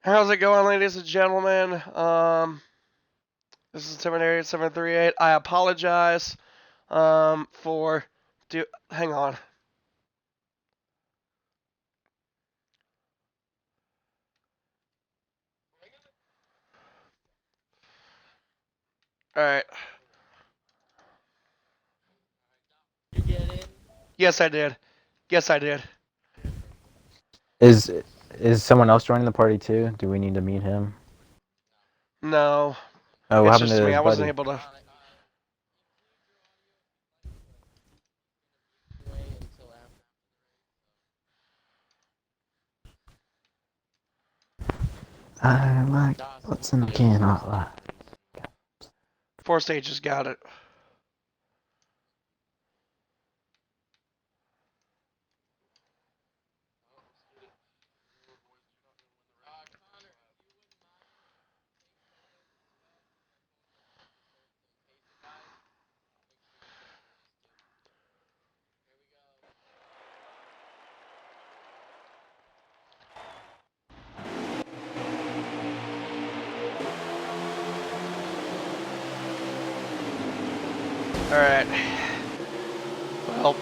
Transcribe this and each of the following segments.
How's it going, ladies and gentlemen? This is Terminator 738. I apologize for hang on. All right. Yes, I did. Yes, I did. Is is someone else joining the party too? Do we need to meet him? No, Oh, what it's happened to just me. his I wasn't buddy? able to. I like what's in the can. Four stages got it. All right. Well,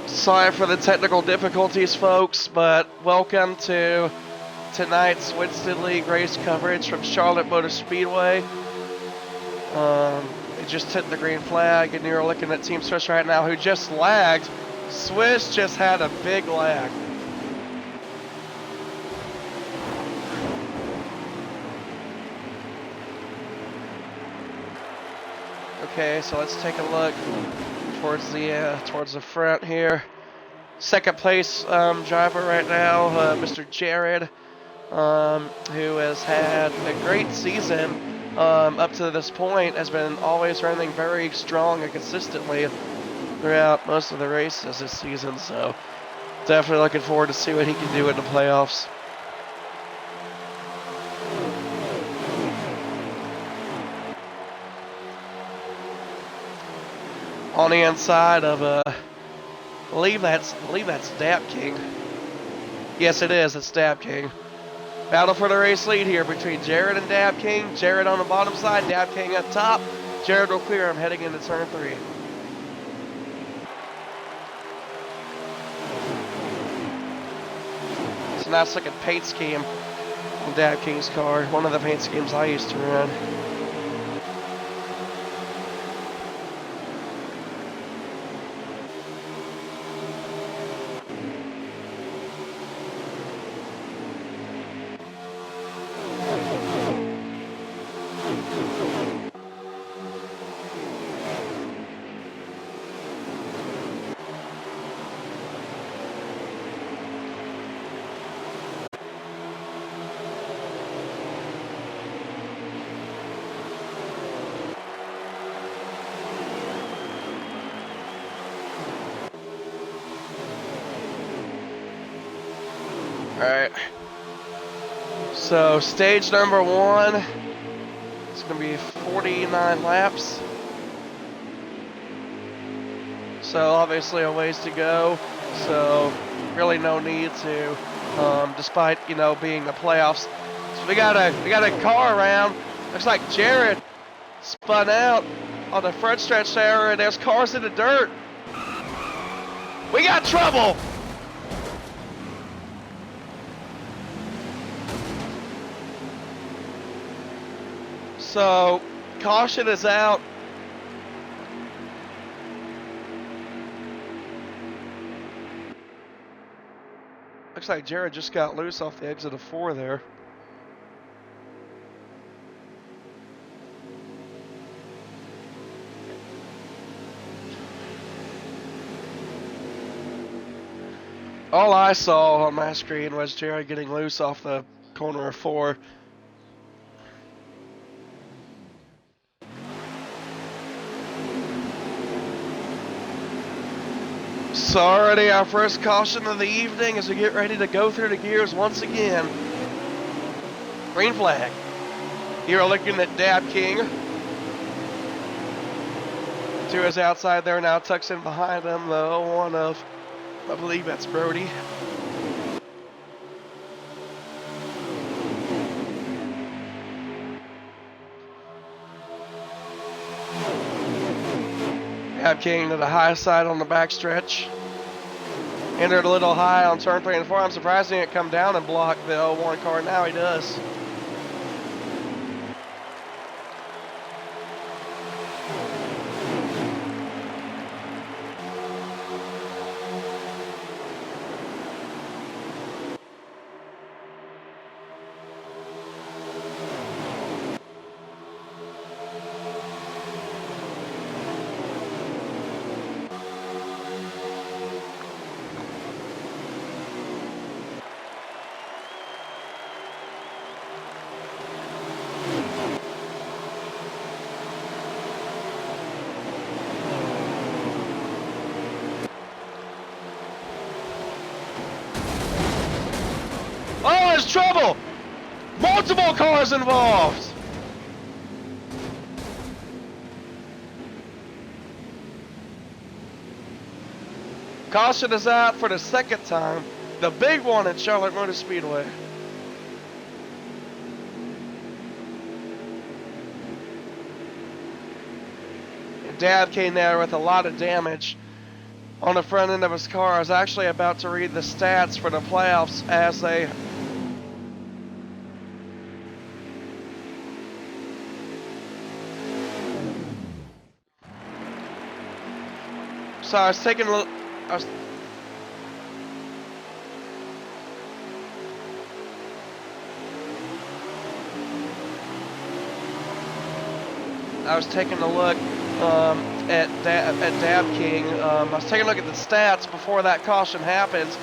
sorry for the technical difficulties, folks, but welcome to tonight's Winston League race coverage from Charlotte Motor Speedway. It just hit the green flag, and you're looking at Team Swiss right now, who just lagged. Swiss just had a big lag. Okay, so let's take a look towards the front here. Second place driver right now, Mr. Jared, who has had a great season up to this point, has been always running very strong and consistently throughout most of the races this season. So definitely looking forward to see what he can do in the playoffs. On the inside of I believe that's Dap King. Yes, it is. It's Dap King. Battle for the race lead here between Jared and Dap King. Jared on the bottom side, Dap King up top. Jared will clear him heading into turn 3. It's a nice looking paint scheme on Dap King's car. One of the paint schemes I used to run. Alright. So stage number 1, it's going to be 49 laps. So obviously a ways to go. So really no need to, despite, being the playoffs. So we got a car around. Looks like Jared spun out on the front stretch there, and there's cars in the dirt. We got trouble. So caution is out. Looks like Jared just got loose off the exit of 4 there. All I saw on my screen was Jared getting loose off the corner of 4. So already our first caution of the evening as we get ready to go through the gears once again. Green flag. You're looking at Dab King. To his outside there now, tucks in behind him the one of, I believe that's Brody. Dab King to the high side on the backstretch. Entered a little high on turn 3 and 4. I'm surprised he didn't come down and block the 01 car. Now he does. Oh, there's trouble! Multiple cars involved! Caution is out for the second time. The big one at Charlotte Motor Speedway. Dad came there with a lot of damage on the front end of his car. I was actually about to read the stats for the playoffs as they... So I was taking a look... I was taking a look at Dab King. I was taking a look at the stats before that caution happens,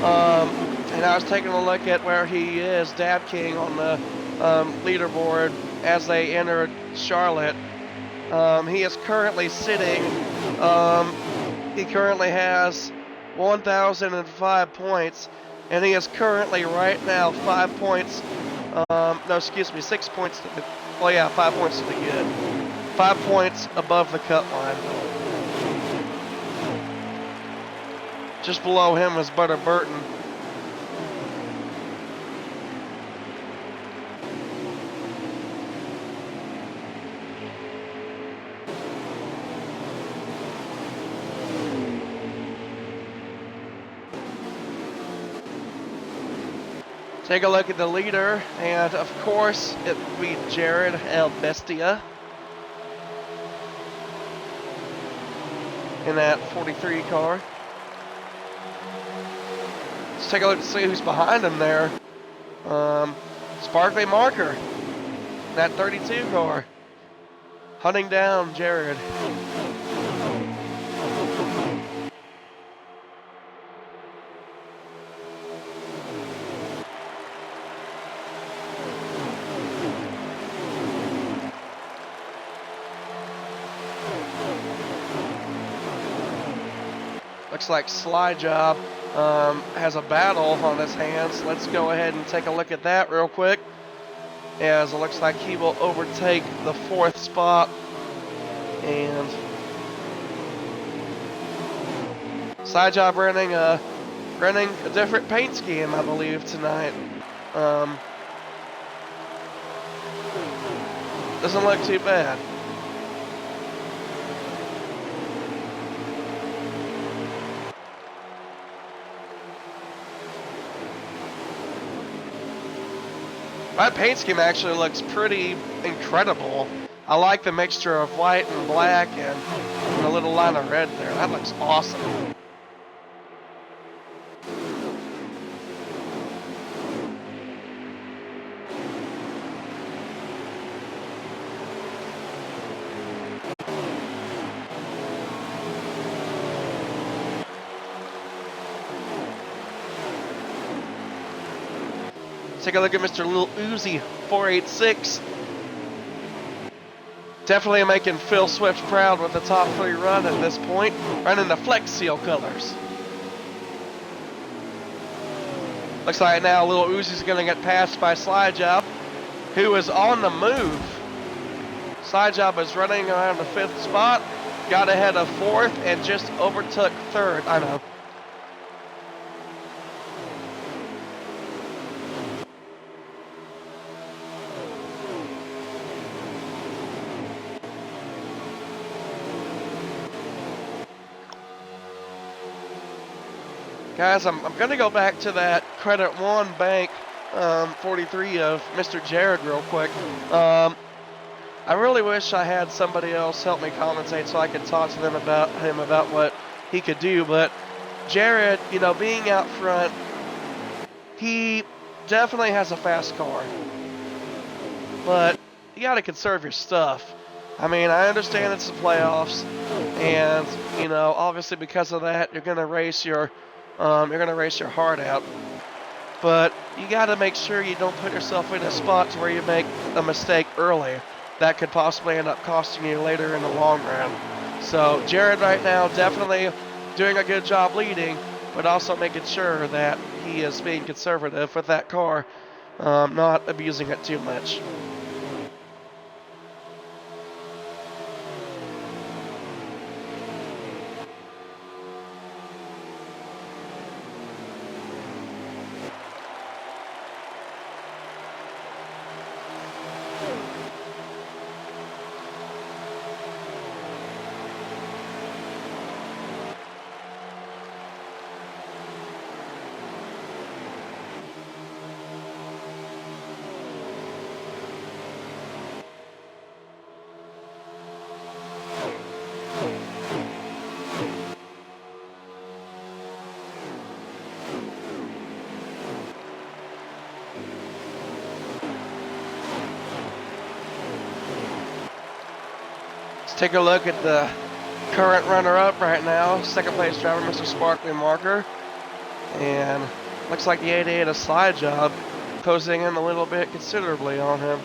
and I was taking a look at where he is, Dab King, on the leaderboard as they enter Charlotte. He is currently sitting. He currently has 1,005 points, and he is currently right now 5 points. No, excuse me, 6 points to the. Well, yeah, 5 points to the good. 5 points above the cut line. Just below him is Butter Burton. Take a look at the leader, and of course, it would be Jared El Bestia in that 43 car. Let's take a look to see who's behind him there. Sparkly Marker, that 32 car, hunting down Jared. Looks like Sly Job has a battle on his hands. Let's go ahead and take a look at that real quick, as it looks like he will overtake the 4th spot. And Sly Job running a different paint scheme, I believe, tonight. Doesn't look too bad. That paint scheme actually looks pretty incredible. I like the mixture of white and black and a little line of red there. That looks awesome. Take a look at Mr. Lil Uzi 486. Definitely making Phil Swift proud with the top 3 run at this point, running the Flex Seal colors. Looks like now Lil Uzi's going to get passed by Sly Job, who is on the move. Sly Job is running around the 5th spot, got ahead of 4th, and just overtook 3rd. I know. Guys, I'm going to go back to that Credit One Bank 43 of Mr. Jared real quick. I really wish I had somebody else help me commentate so I could talk to them about him about what he could do. But Jared, you know, being out front, he definitely has a fast car. But you got to conserve your stuff. I mean, I understand it's the playoffs, and you know, obviously because of that, you're gonna race your heart out. But you got to make sure you don't put yourself in a spot to where you make a mistake early that could possibly end up costing you later in the long run. So Jared right now definitely doing a good job leading, but also making sure that he is being conservative with that car, not abusing it too much. Take a look at the current runner-up right now, second place driver, Mr. Sparkly Marker, and looks like the 88 a slide job, closing in a little bit considerably on him.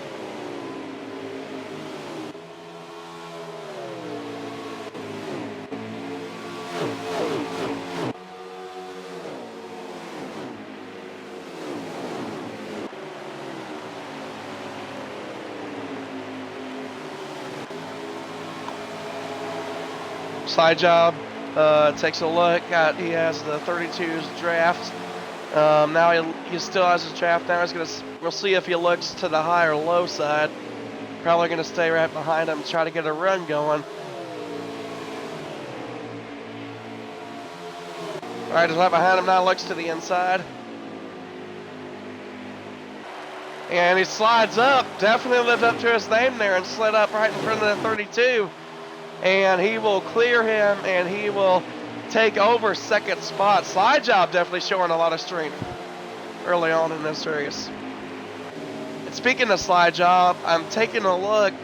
Slide job takes a look at, he has the 32's draft. Now he still has his draft. Now we'll see if he looks to the high or low side. Probably gonna stay right behind him, try to get a run going. All right, he's right behind him now, looks to the inside. And he slides up, definitely lived up to his name there and slid up right in front of the 32. And he will clear him, and he will take over second spot. Slide job definitely showing a lot of strength early on in this race. And speaking of slide job, I'm taking a look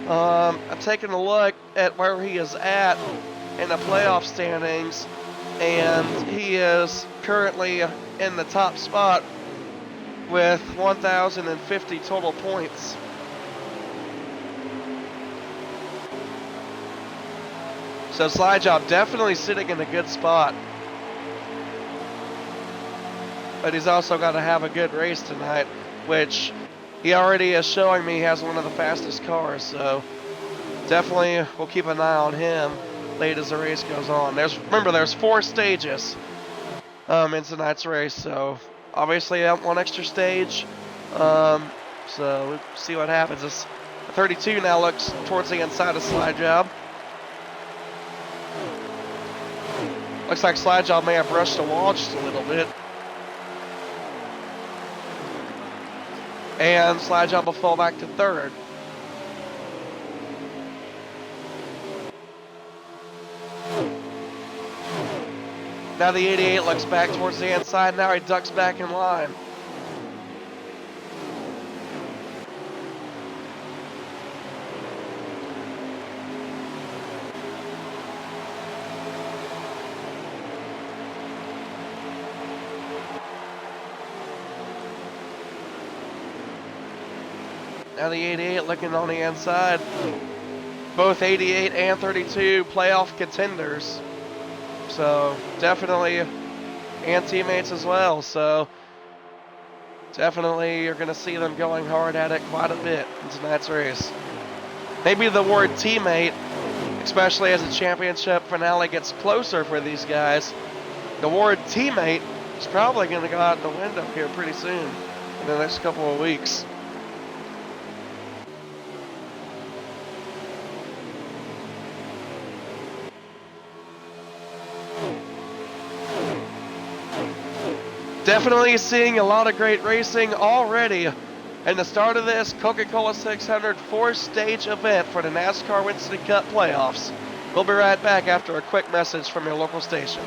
at where he is at in the playoff standings, and he is currently in the top spot with 1,050 total points. So slide job definitely sitting in a good spot. But he's also got to have a good race tonight, which he already is showing me he has one of the fastest cars. So definitely we'll keep an eye on him late as the race goes on. Remember, there's 4 stages in tonight's race. So obviously one extra stage. So we'll see what happens. This 32 now looks towards the inside of slide job. Looks like slide job may have brushed the wall just a little bit. And slide job will fall back to third. Now the 88 looks back towards the inside. Now he ducks back in line. Now the 88 looking on the inside. Both 88 and 32 playoff contenders. So definitely, and teammates as well. So definitely you're going to see them going hard at it quite a bit in tonight's race. Maybe the word teammate, especially as the championship finale gets closer for these guys, the word teammate is probably going to go out the window here pretty soon in the next couple of weeks. Definitely seeing a lot of great racing already. And the start of this Coca-Cola 600 four-stage event for the NASCAR Winston Cup playoffs. We'll be right back after a quick message from your local station.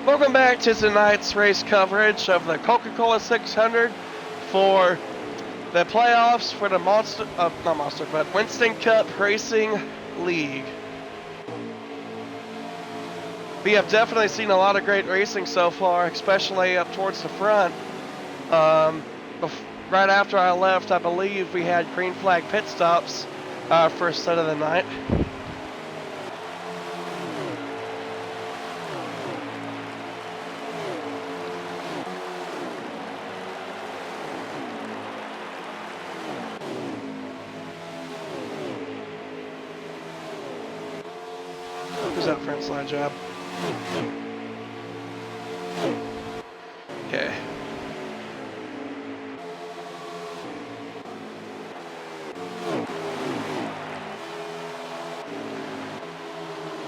Welcome back to tonight's race coverage of the Coca-Cola 600 for the playoffs for the Winston Cup Racing League. We have definitely seen a lot of great racing so far, especially up towards the front. Right after I left, I believe we had green flag pit stops first set of the night. Who's that front slide job? Okay.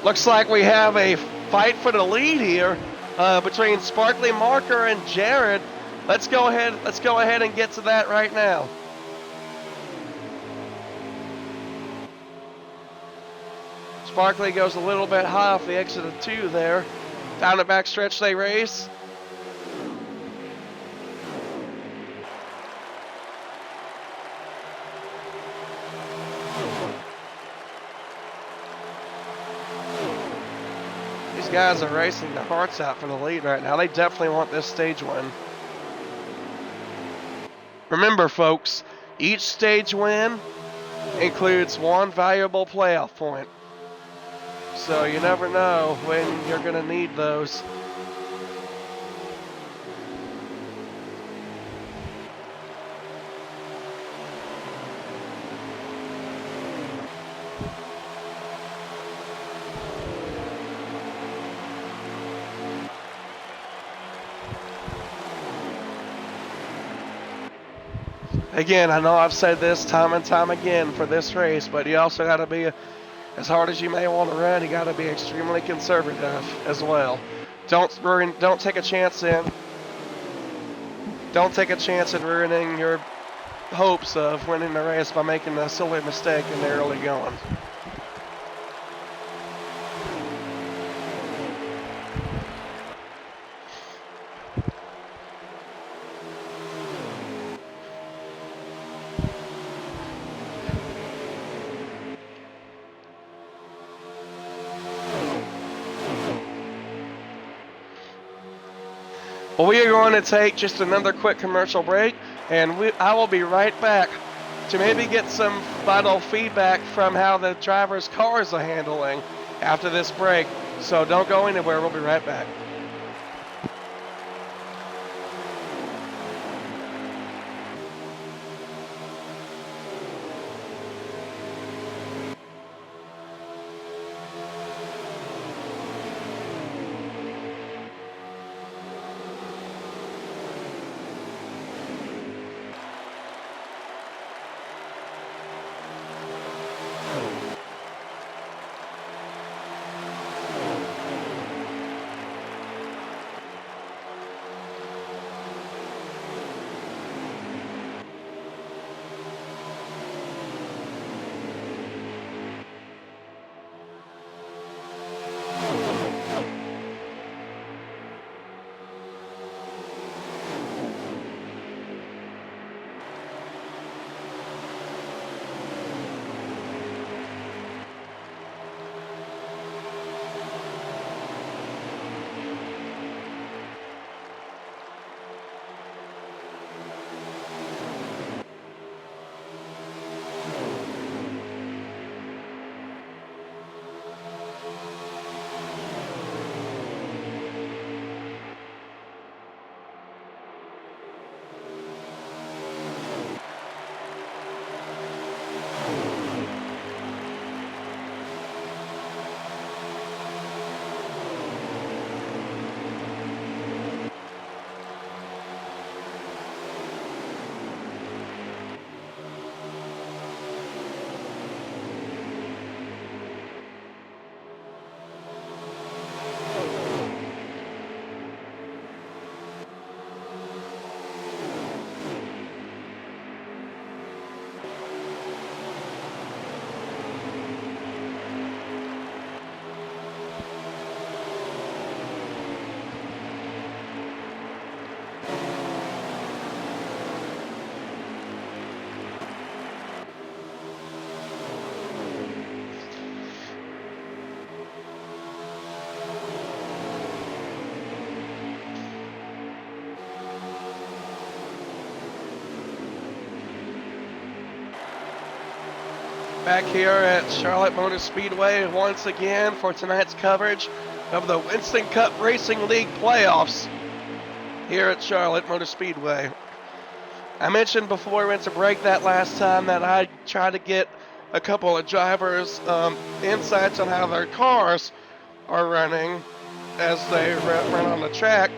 Looks like we have a fight for the lead here between Sparkly Marker and Jared. Let's go ahead and get to that right now. Sparkly goes a little bit high off the exit of 2 there. Down the back stretch they race. These guys are racing their hearts out for the lead right now. They definitely want this stage win. Remember, folks, each stage win includes 1 valuable playoff point. So you never know when you're going to need those. again, I know I've said this time and time again for this race, but you also got to be, as hard as you may want to run, you got to be extremely conservative as well. Don't take a chance in ruining your hopes of winning the race by making a silly mistake in the early going. Well, we are going to take just another quick commercial break, and I will be right back to maybe get some final feedback from how the drivers' cars are handling after this break. So don't go anywhere. We'll be right back. Back here at Charlotte Motor Speedway once again for tonight's coverage of the Winston Cup Racing League playoffs here at Charlotte Motor Speedway. I mentioned before we went to break that last time that I tried to get a couple of drivers' insights on how their cars are running as they run on the track.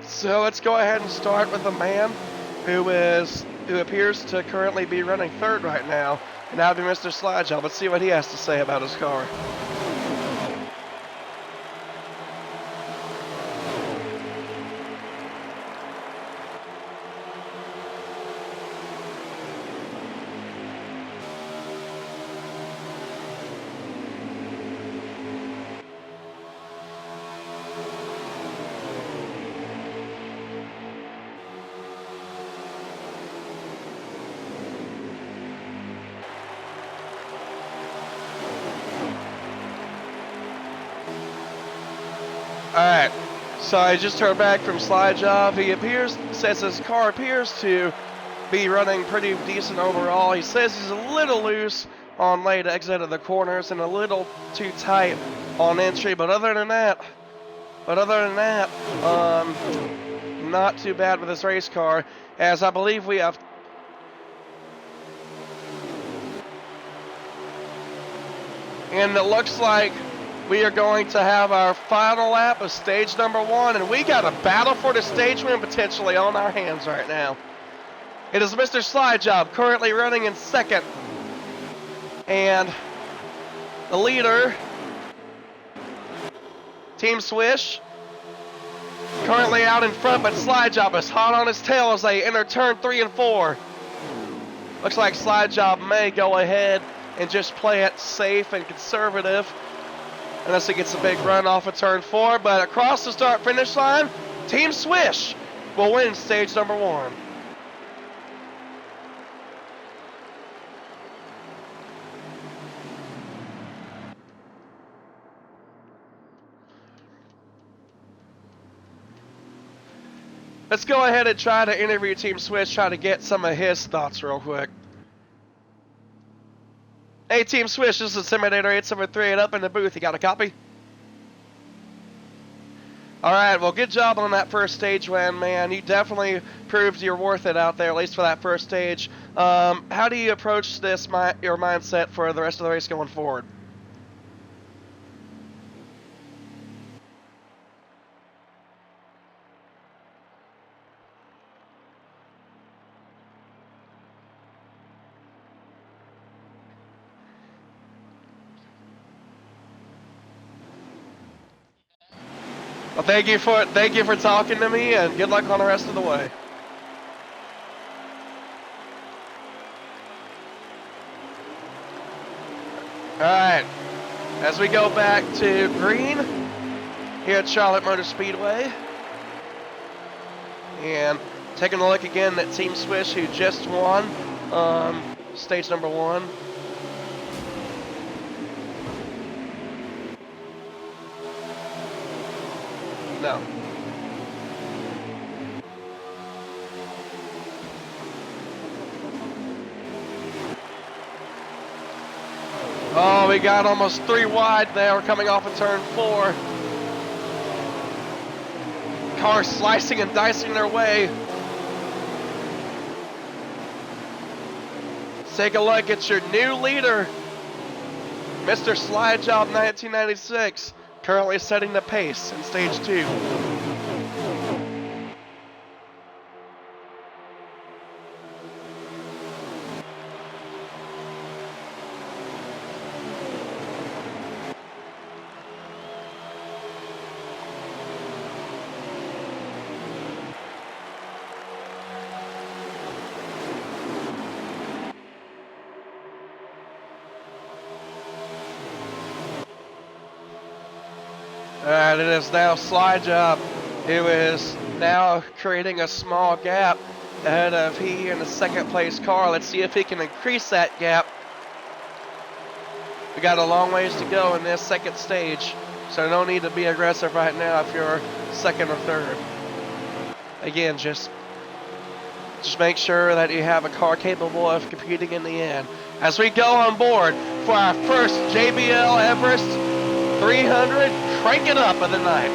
So let's go ahead and start with a man who appears to currently be running third right now, and that'll be Mr. Slidegel. Let's see what he has to say about his car. Alright, so I just heard back from Slidegel. He says his car appears to be running pretty decent overall. He says he's a little loose on late exit of the corners and a little too tight on entry, but other than that, not too bad with this race car, as I believe we have. And it looks like we are going to have our final lap of stage number 1, and we got a battle for the stage win potentially on our hands right now. It is Mr. Slide Job currently running in second. And the leader, Team Swish, currently out in front, but Slide Job is hot on his tail as they enter turn 3 and 4. Looks like Slide Job may go ahead and just play it safe and conservative unless he gets a big run off of turn 4. But across the start-finish line, Team Swish will win stage number 1. Let's go ahead and try to interview Team Swish, try to get some of his thoughts real quick. Hey Team Swish, this is Intimidator 8738 up in the booth. You got a copy? Alright, well good job on that first stage win, man. You definitely proved you're worth it out there, at least for that first stage. How do you approach this, your mindset for the rest of the race going forward? Well, thank you for talking to me, and good luck on the rest of the way. All right, as we go back to green here at Charlotte Motor Speedway, and taking a look again at Team Swish, who just won stage number 1. No. Oh, we got almost 3 wide there. We're coming off of turn 4. Cars slicing and dicing their way. Let's take a look at your new leader, Mr. Slide Job 1996. Currently setting the pace in stage 2. Alright, it is now Slide Job who is now creating a small gap ahead of he and the second place car. Let's see if he can increase that gap. We got a long ways to go in this second stage, so no need to be aggressive right now if you're second or third. Again, just make sure that you have a car capable of competing in the end. As we go on board for our first JBL Everest 300, crank it up of the night.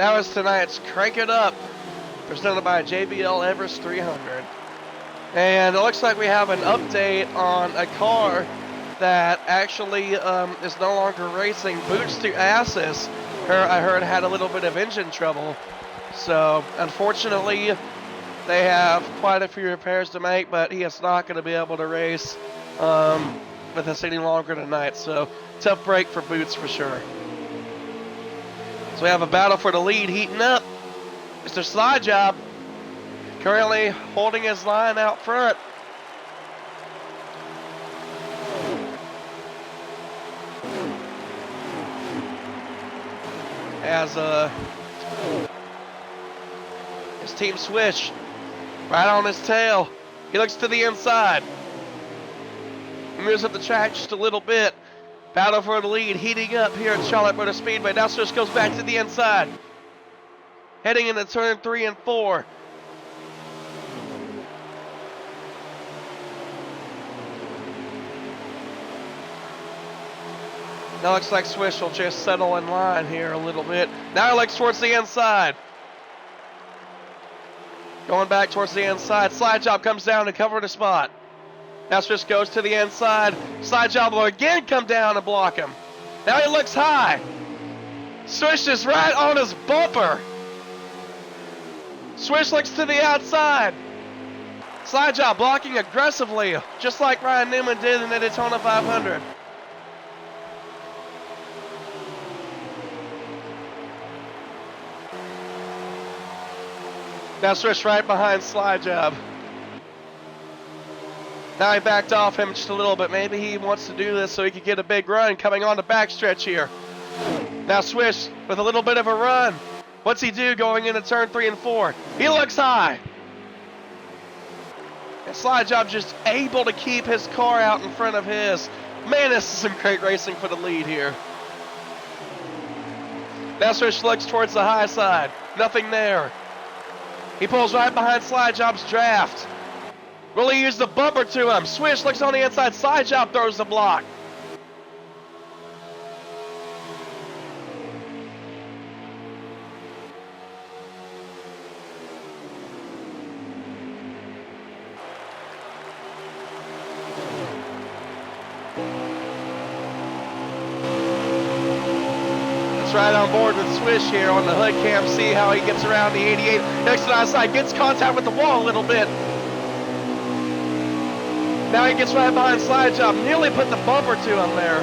That was tonight's Crank It Up presented by JBL Everest 300. And it looks like we have an update on a car that actually is no longer racing. Boots to Asses, I heard, had a little bit of engine trouble. So, unfortunately, they have quite a few repairs to make, but he is not going to be able to race with us any longer tonight. So, tough break for Boots for sure. So we have a battle for the lead heating up. Mr. Slide Job currently holding his line out front. As his team Swish right on his tail. He looks to the inside. He moves up the track just a little bit. Battle for the lead heating up here at Charlotte Motor Speedway. Now Swish goes back to the inside. Heading into turn 3 and 4. Now looks like Swish will just settle in line here a little bit. Now he looks towards the inside. Going back towards the inside. Slide Job comes down to cover the spot. Now Swish goes to the inside. Slide Job will again come down and block him. Now he looks high. Swish is right on his bumper. Swish looks to the outside. Slide Job blocking aggressively, just like Ryan Newman did in the Daytona 500. Now Swish right behind Slide Job. Now he backed off him just a little bit. Maybe he wants to do this so he could get a big run coming on the backstretch here. Now Swish with a little bit of a run. What's he do going into turn 3 and 4? He looks high. And Slide Job just able to keep his car out in front of his. Man, this is some great racing for the lead here. Now Swish looks towards the high side. Nothing there. He pulls right behind Slide Job's draft. Will he use the bumper to him? Swish looks on the inside. Slide Job throws the block. Right on board with Swish here on the hood cam. See how he gets around the 88. Next to the outside, gets contact with the wall a little bit. Now he gets right behind Slide Job. Nearly put the bumper to him there.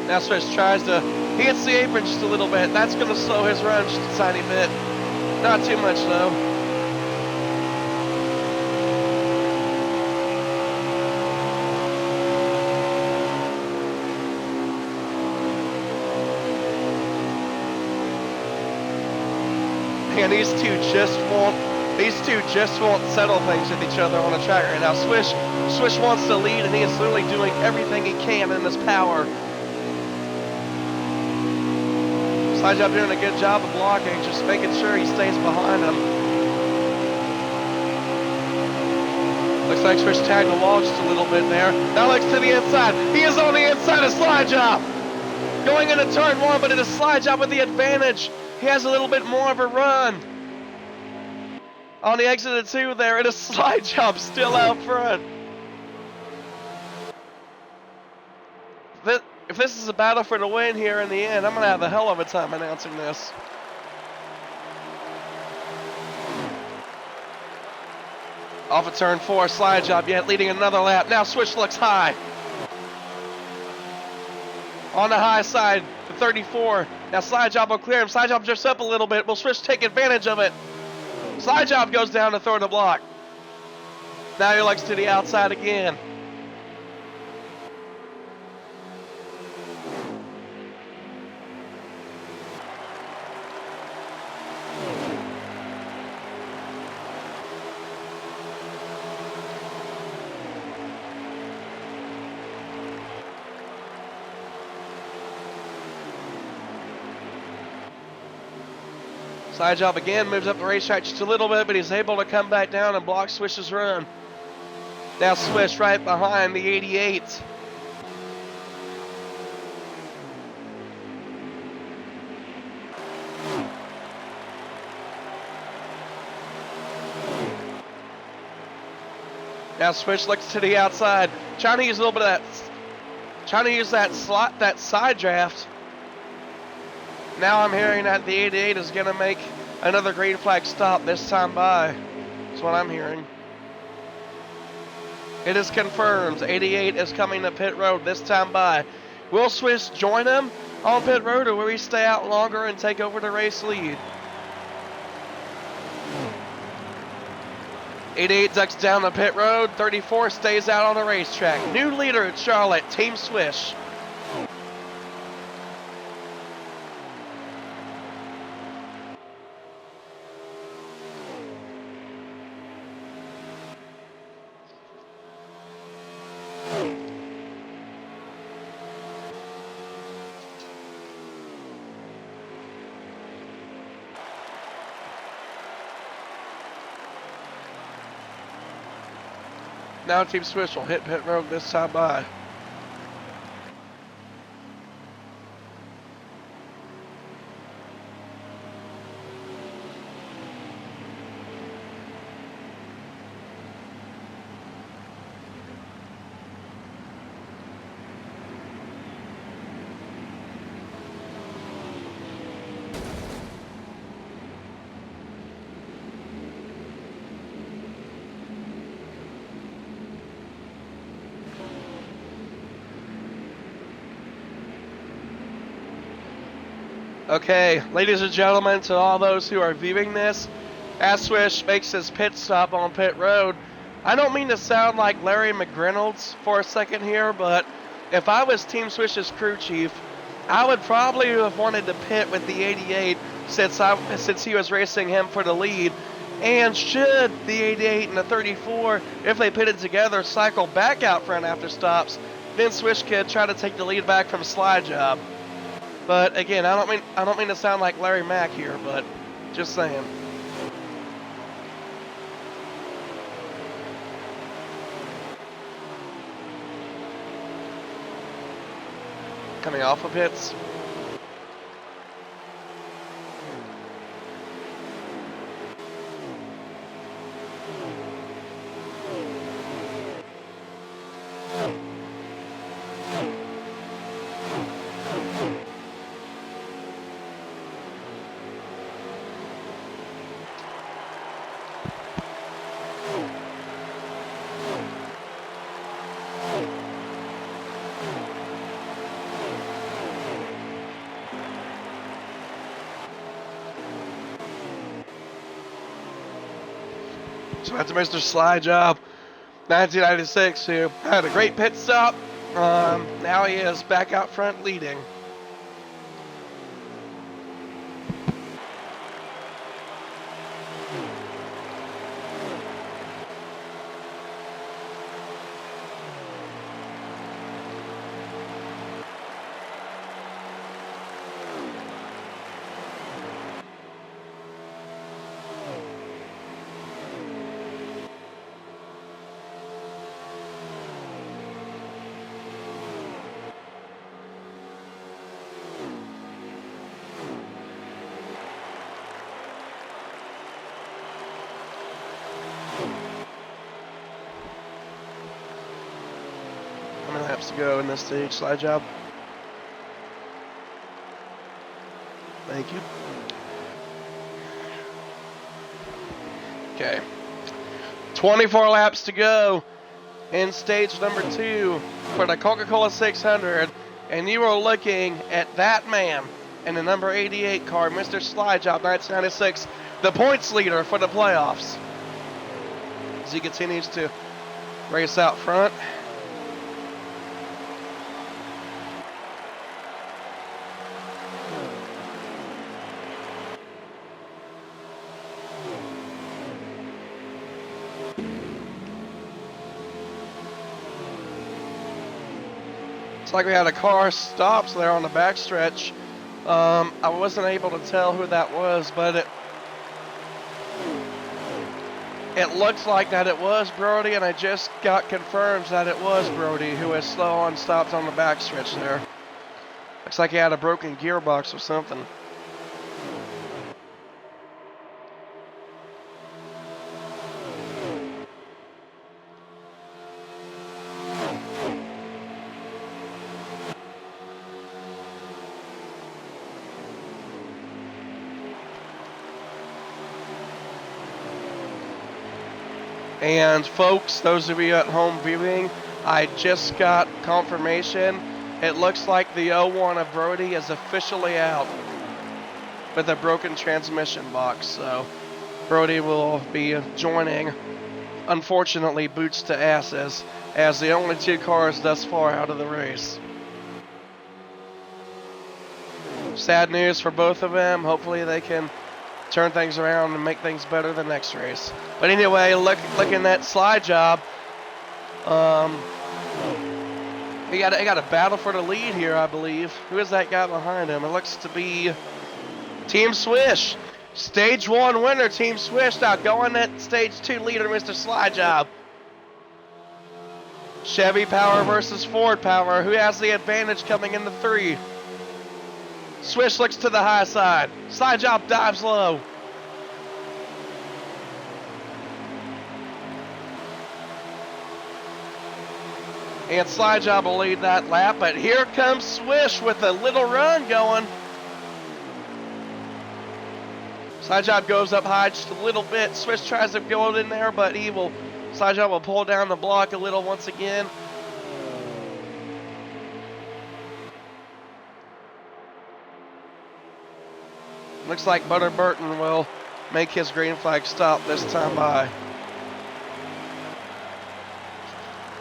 Now Swish tries to, he hits the apron just a little bit. That's going to slow his run just a tiny bit. Not too much though. And these two just won't settle things with each other on the track right now. Swish wants to lead, and he is literally doing everything he can in his power. Slide Job doing a good job of blocking, just making sure he stays behind him. Looks like Swish tagged the wall just a little bit there. Now looks to the inside. He is on the inside of Slide Job. Going into turn 1, but it is Slide Job with the advantage. He has a little bit more of a run. On the exit of 2 there, it is Slide Job still out front. If this is a battle for the win here in the end, I'm going to have a hell of a time announcing this. Off of turn 4, Slide Job yet leading another lap. Now Swish looks high. On the high side, the 34. Now Slide Job will clear him. Slide Job drifts up a little bit. Will Swish take advantage of it? Slide Job goes down to throw the block. Now he looks to the outside again. Slide Job again moves up the racetrack just a little bit, but he's able to come back down and block Swish's run. Now Swish right behind the 88. Now switch looks to the outside. Trying to use a little bit of that. Trying to use that slot, that side draft. Now I'm hearing that the 88 is going to make another green flag stop this time by. That's what I'm hearing. It is confirmed. 88 is coming to pit road this time by. Will Swiss join him on pit road, or will he stay out longer and take over the race lead? 88 ducks down the pit road. 34 stays out on the racetrack. New leader at Charlotte, Team Swish. Now Team Swish will hit pit road this time by. Okay, ladies and gentlemen, to all those who are viewing this, as Swish makes his pit stop on pit road, I don't mean to sound like Larry McReynolds for a second here, but if I was Team Swish's crew chief, I would probably have wanted to pit with the 88 since he was racing him for the lead. And should the 88 and the 34, if they pitted together, cycle back out front after stops, then Swish could try to take the lead back from Slide Job. But again, I don't mean to sound like Larry Mack here, but just saying. Coming off of pits. So that's Mr. Slide Job, 1996, who had a great pit stop. Now he is back out front leading. How many laps to go in this stage, Slide Job? Thank you. Okay. 24 laps to go in stage number 2 for the Coca-Cola 600. And you are looking at that man in the number 88 car, Mr. Slide Job, 1996, the points leader for the playoffs. As he continues to race out front. It's like we had a car stops there on the backstretch. I wasn't able to tell who that was, but it looks like that it was Brody, and I just got confirmed that it was Brody who was slow on stops on the backstretch there. Looks like he had a broken gearbox or something. And folks, those of you at home viewing, I just got confirmation. It looks like the 01 of Brody is officially out with a broken transmission box. So Brody will be joining, unfortunately, boots to asses, as the only two cars thus far out of the race. Sad news for both of them. Hopefully they can turn things around and make things better the next race. But anyway, looking at slide job. He got a battle for the lead here, I believe. Who is that guy behind him? It looks to be Team Swish. Stage 1 winner, Team Swish. Now going at Stage 2 leader, Mr. Slide Job. Chevy power versus Ford power. Who has the advantage coming into 3? Swish looks to the high side. Slide Job dives low. And Slide Job will lead that lap, but here comes Swish with a little run going. Slide Job goes up high just a little bit. Swish tries to go in there, but Slide Job will pull down the block a little once again. Looks like Butter Burton will make his green flag stop this time by.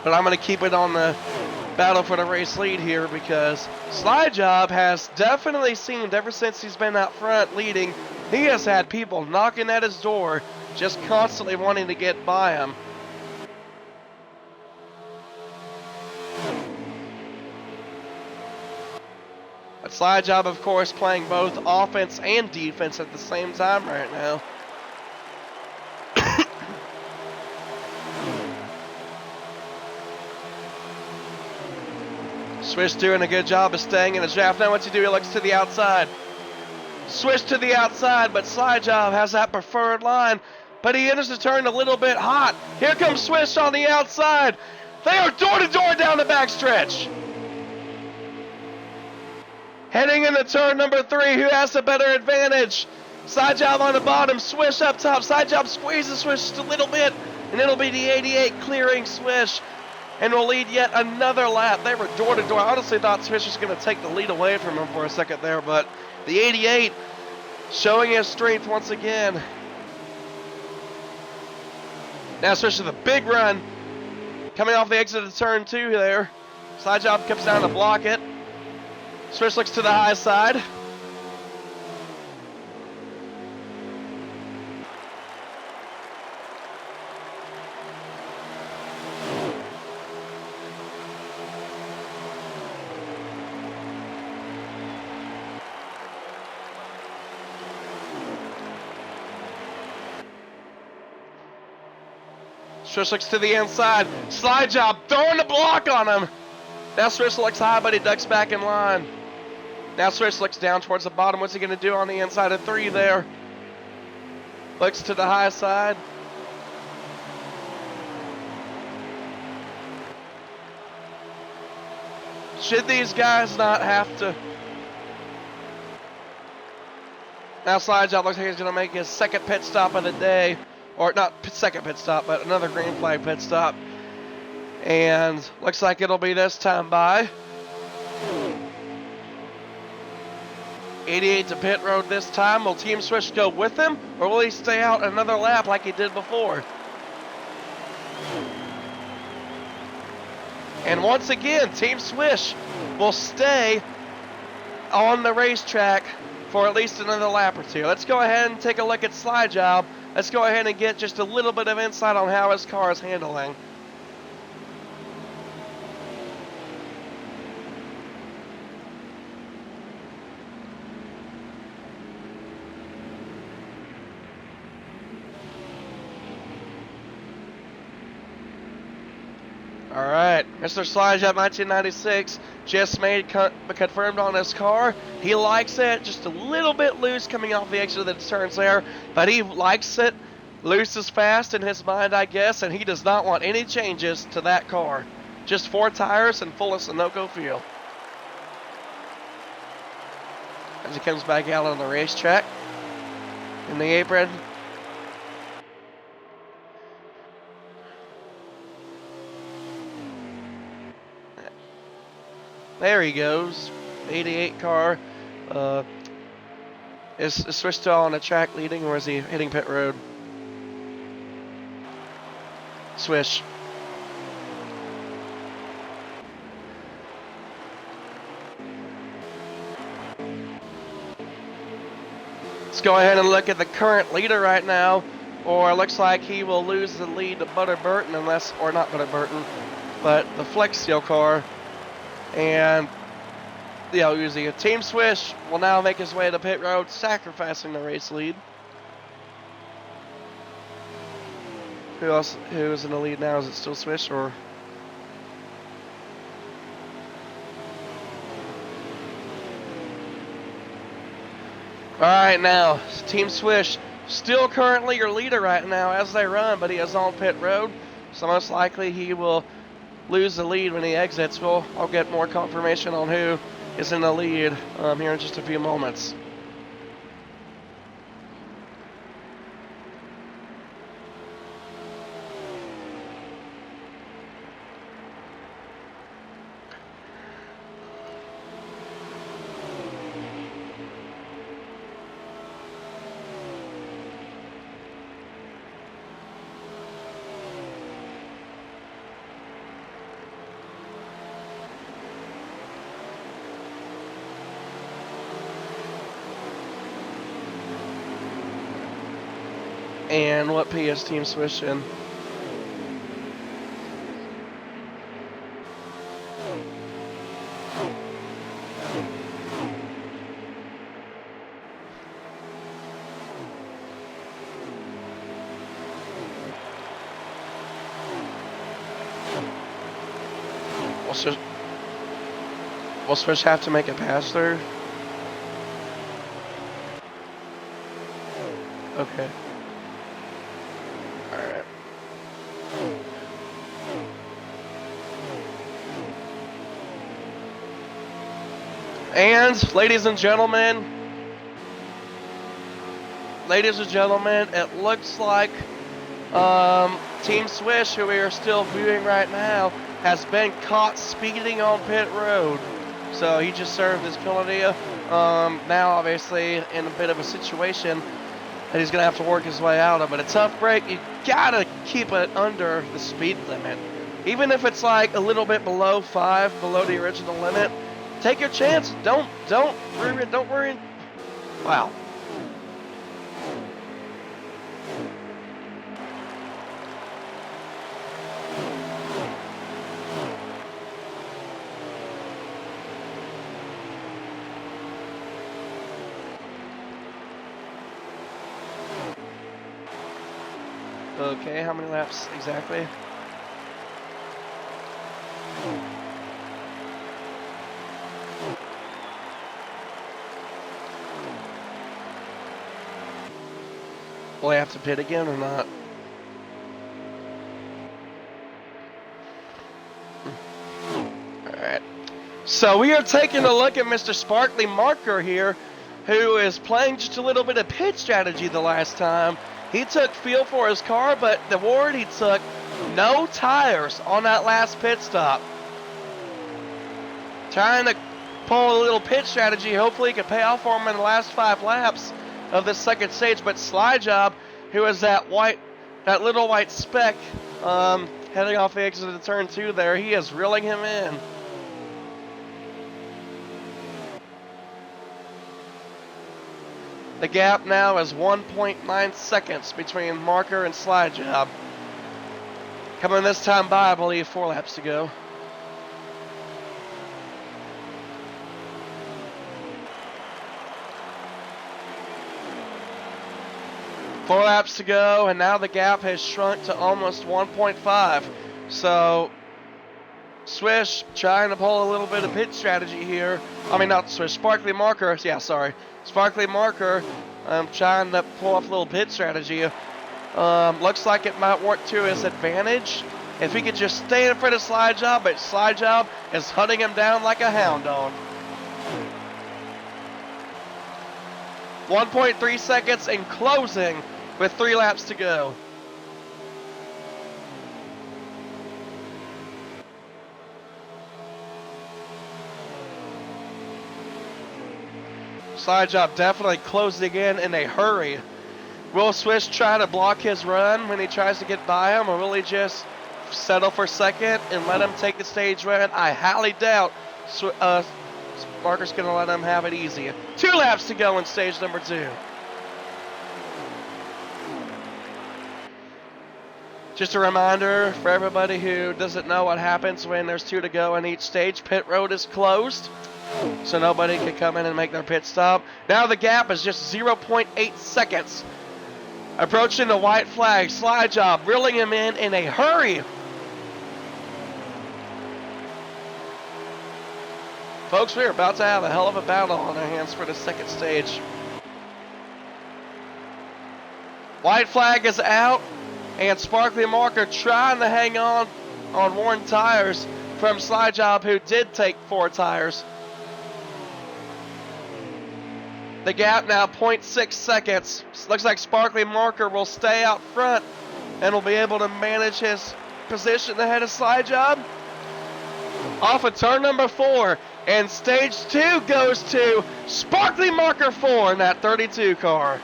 But I'm going to keep it on the battle for the race lead here, because Slide Job has definitely seemed, ever since he's been out front leading, he has had people knocking at his door, just constantly wanting to get by him. But Slide Job, of course, playing both offense and defense at the same time right now. Swish doing a good job of staying in his draft. Now what to do, he looks to the outside. Swish to the outside, but Slide Job has that preferred line. But he enters the turn a little bit hot. Here comes Swish on the outside. They are door to door down the backstretch. Heading into turn number 3, who has the better advantage? Slide Job on the bottom, Swish up top. Slide Job squeezes Swish just a little bit, and it'll be the 88 clearing Swish, and will lead yet another lap. They were door to door. I honestly thought Swish was going to take the lead away from him for a second there, but the 88 showing his strength once again. Now Swish with a big run coming off the exit of turn 2 there. Slide Job comes down to block it. Swish looks to the high side. Swish looks to the inside. Slide Job throwing the block on him. Now Swish looks high, but he ducks back in line. Now Swish looks down towards the bottom. What's he going to do on the inside of 3 there? Looks to the high side. Should these guys not have to? Now Slide Job looks like he's going to make his second pit stop of the day. Or not second pit stop, but another green flag pit stop. And looks like it'll be this time by. 88 to pit road this time. Will Team Swish go with him, or will he stay out another lap like he did before? And once again, Team Swish will stay on the racetrack for at least another lap or 2. Let's go ahead and take a look at Slide Job. Let's go ahead and get just a little bit of insight on how his car is handling. All right, Mr. Slide Job 1996 just confirmed on his car. He likes it, just a little bit loose coming off the exit of the turns there, but he likes it. Loose is fast in his mind, I guess, and he does not want any changes to that car. Just 4 tires and full of Sunoco fuel. As he comes back out on the racetrack in the apron. There he goes. 88 car. Is Swish still on the track leading, or is he hitting pit road? Swish. Let's go ahead and look at the current leader right now. Or it looks like he will lose the lead to Butter Burton unless, or not Butter Burton, but the Flex Steel car. And using a Team Swish will now make his way to pit road, sacrificing the race lead. Who is in the lead now? Is it still Swish or? All right, now Team Swish still currently your leader right now as they run, but he is on pit road, so most likely he will lose the lead when he exits. I'll get more confirmation on who is in the lead here in just a few moments. And what P is Team Swish in? Will Swish have to make a pass through? Okay. Alright. And, ladies and gentlemen, it looks like Team Swish, who we are still viewing right now, has been caught speeding on pit road. So he just served his penalty. Now, obviously, in a bit of a situation that he's going to have to work his way out of. But a tough break, you got to keep it under the speed limit. Even if it's like a little bit below 5, below the original limit, take your chance. Don't worry. Wow. Okay, how many laps exactly? Will I have to pit again or not? Alright. So we are taking a look at Mr. Sparkly Marker here, who is playing just a little bit of pit strategy the last time. He took feel for his car, but the ward he took no tires on that last pit stop. Trying to pull a little pit strategy. Hopefully it can pay off for him in the last 5 laps of this second stage. But Slide Job, who is that little white speck heading off the exit of turn 2 there, he is reeling him in. The gap now is 1.9 seconds between Marker and Slide Job. Coming this time by, I believe, 4 laps to go. Four laps to go, and now the gap has shrunk to almost 1.5. So, Swish trying to pull a little bit of pit strategy here. I mean, not Swish, Sparkly Marker. Yeah, sorry. Sparkly Marker trying to pull off a little pit strategy. Looks like it might work to his advantage if he could just stay in front of Slide Job, but Slide Job is hunting him down like a hound dog. 1.3 seconds in closing with 3 laps to go. Slide job definitely closing in a hurry. Will Swish try to block his run when he tries to get by him, or will he just settle for second and let him take the stage run? I highly doubt Sparker's going to let him have it easy. 2 laps to go in stage number 2. Just a reminder for everybody who doesn't know what happens when there's 2 to go in each stage. Pit road is closed, so nobody can come in and make their pit stop. Now the gap is just 0.8 seconds. Approaching the white flag, Slide job, reeling him in a hurry. Folks, we're about to have a hell of a battle on our hands for the second stage. White flag is out, and Sparkly Marker trying to hang on worn tires from Slide job, who did take 4 tires. The gap now 0.6 seconds. Looks like Sparkly Marker will stay out front and will be able to manage his position ahead of Slide job. Off of turn number 4, and stage 2 goes to Sparkly Marker 4 in that 32 car.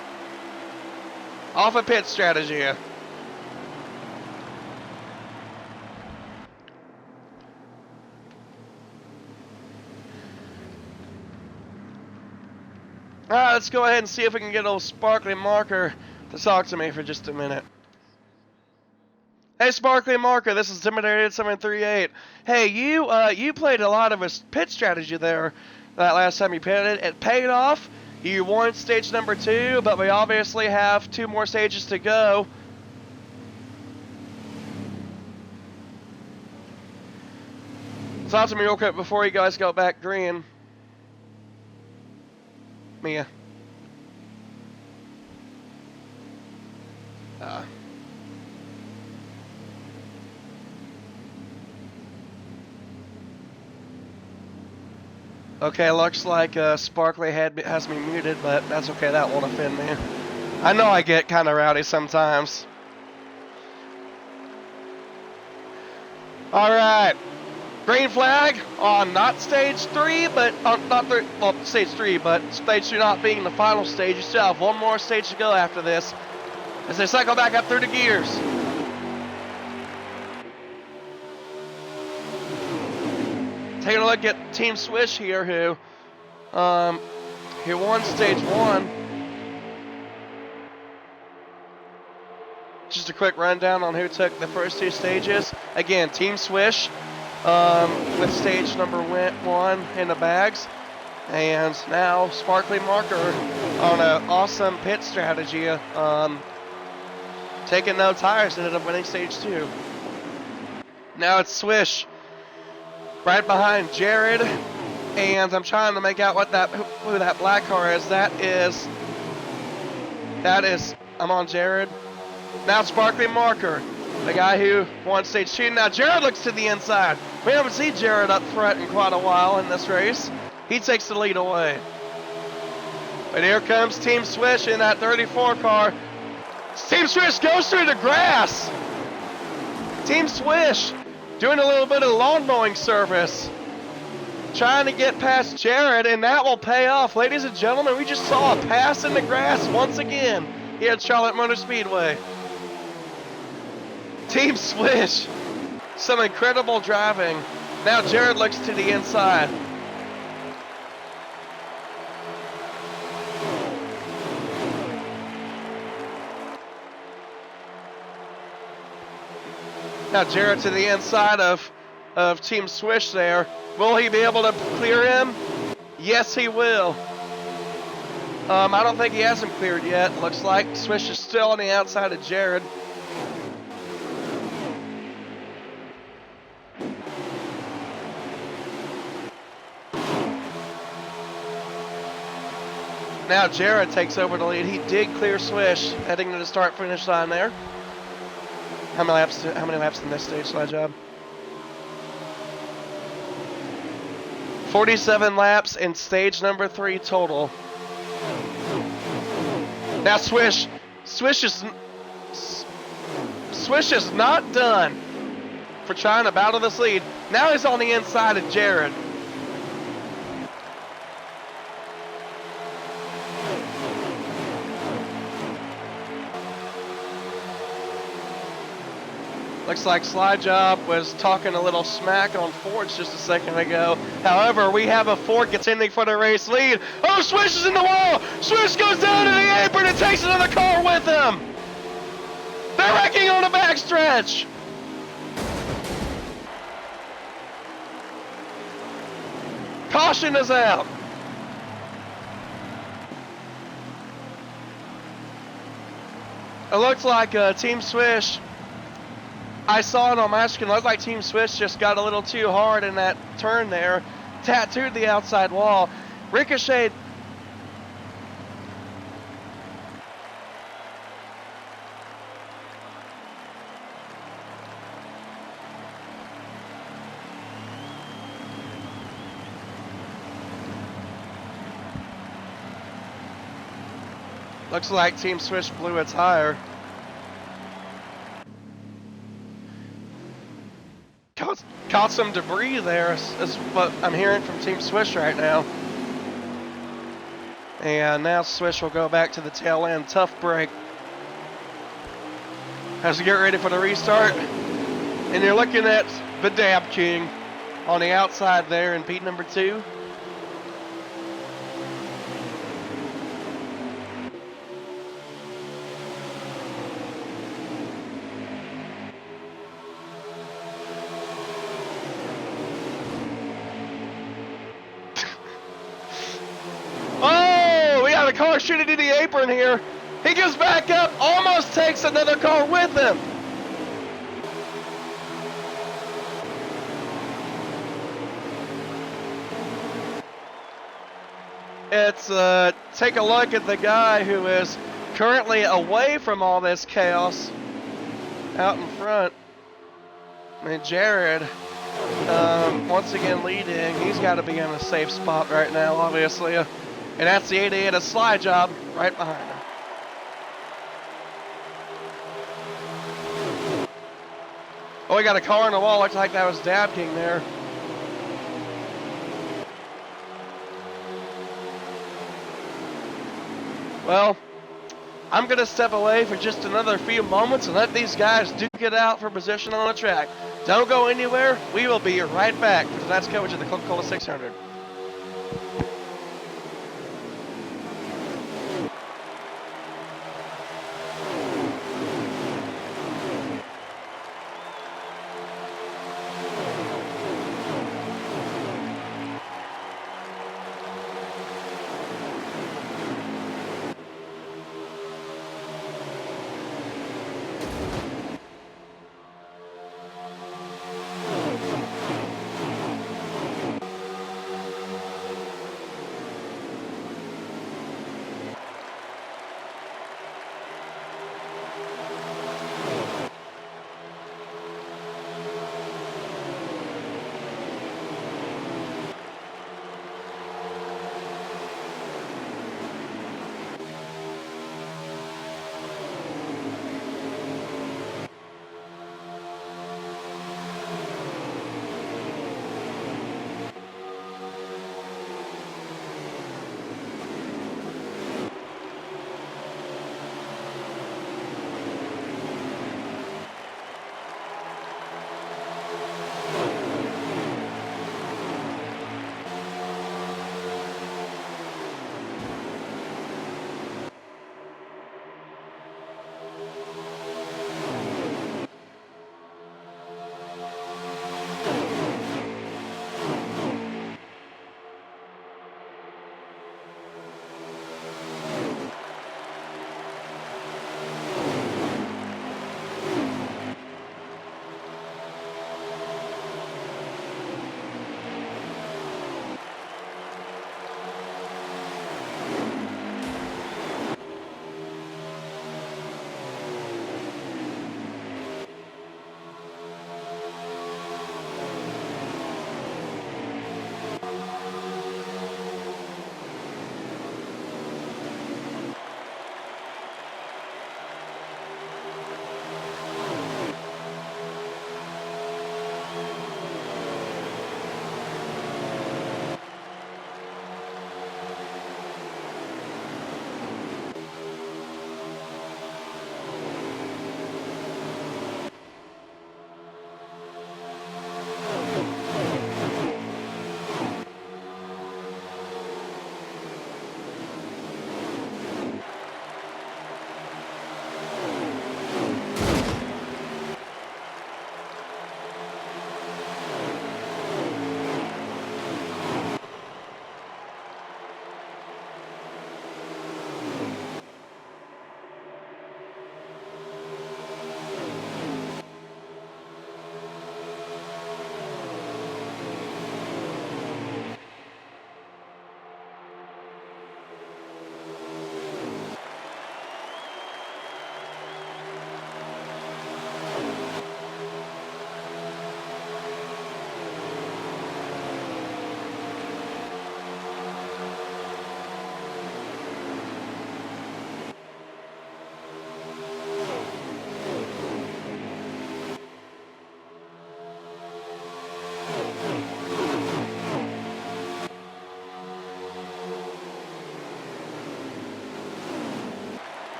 Off of pit strategy. Alright, let's go ahead and see if we can get old Sparkly Marker to talk to me for just a minute. Hey Sparkly Marker, this is Intimidated 738. Hey, you played a lot of a pit strategy there that last time you pitted. It paid off. You won stage number 2, but we obviously have 2 more stages to go. Talk to me real quick before you guys go back green. Mia. Okay, looks like Sparkly has me muted, but that's okay, that won't offend me. I know I get kind of rowdy sometimes. Alright. Green flag on not stage 3, but stage 3, but stage 2 not being the final stage. You still have 1 more stage to go after this as they cycle back up through the gears. Taking a look at Team Swish here, who won stage 1. Just a quick rundown on who took the first 2 stages. Again, Team Swish. With stage number 1 in the bags, and now Sparkly Marker on an awesome pit strategy, taking no tires, ended up winning stage 2. Now it's Swish right behind Jared, and I'm trying to make out who that black car is. That is I'm on Jared. Now Sparkly Marker, the guy who won stage 2. Now Jared looks to the inside. We haven't seen Jared up front in quite a while in this race. He takes the lead away. But here comes Team Swish in that 34 car. Team Swish goes through the grass. Team Swish doing a little bit of lawn mowing service, trying to get past Jared, and that will pay off. Ladies and gentlemen, we just saw a pass in the grass once again here at Charlotte Motor Speedway. Team Swish, some incredible driving. Now Jared looks to the inside. Now Jared to the inside of Team Swish there. Will he be able to clear him? Yes, he will. I don't think he has him cleared yet. Looks like Swish is still on the outside of Jared. Now Jared takes over the lead. He did clear Swish, heading to the start-finish line there. How many laps in this stage, Slide Job? 47 laps in stage number 3 total. Now Swish is not done for trying to battle this lead. Now he's on the inside of Jared. Looks like Slide Job was talking a little smack on Fords just a second ago. However, we have a Ford contending for the race lead. Oh, Swish is in the wall! Swish goes down to the apron and takes another car with him! They're wrecking on the backstretch! Caution is out. It looks like Team Swish, I saw it on my screen, it looked like Team Swish just got a little too hard in that turn there, tattooed the outside wall, ricocheted. Looks like Team Swish blew a tire. Caught some debris there, is what I'm hearing from Team Swish right now. And now Swish will go back to the tail end. Tough break. Has to get ready for the restart. And you're looking at the Dab King on the outside there in P number 2. A car shooting to the apron here. He goes back up, almost takes another car with him. It's take a look at the guy who is currently away from all this chaos out in front. And Jared, once again leading. He's got to be in a safe spot right now, obviously. And that's the 88 of Slide Job right behind him. Oh, we got a car on the wall. Looks like that was Dab King there. Well, I'm going to step away for just another few moments and let these guys duke it out for position on the track. Don't go anywhere. We will be right back for tonight's coverage of the Coca-Cola 600.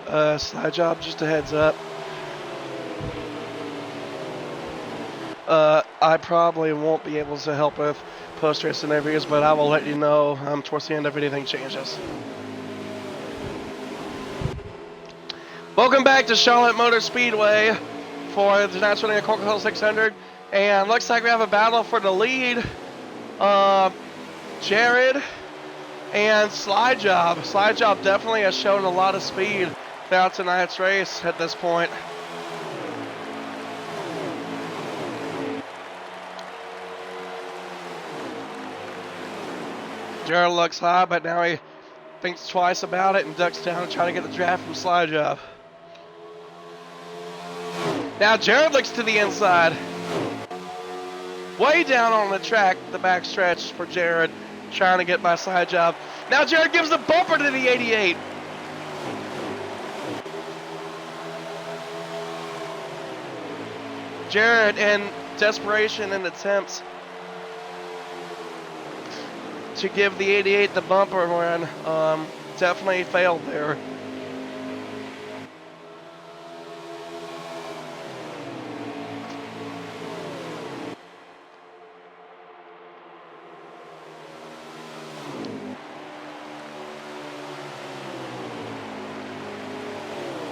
Side job, just a heads up. I probably won't be able to help with post-race interviews, but I will let you know towards the end if anything changes. Welcome back to Charlotte Motor Speedway for the tonight's running of Coca-Cola 600, and looks like we have a battle for the lead. Jared and Slide Job. Slide Job definitely has shown a lot of speed throughout tonight's race at this point. Jared looks high, but now he thinks twice about it and ducks down and trying to get the draft from Slide Job. Now Jared looks to the inside. Way down on the track, the back stretch for Jared, trying to get by Slide Job. Now Jared gives the bumper to the 88. Jared, in desperation and attempts to give the 88 the bumper run, definitely failed there.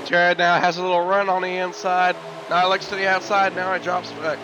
Jared now has a little run on the inside. Now he looks to the outside. Now he drops back.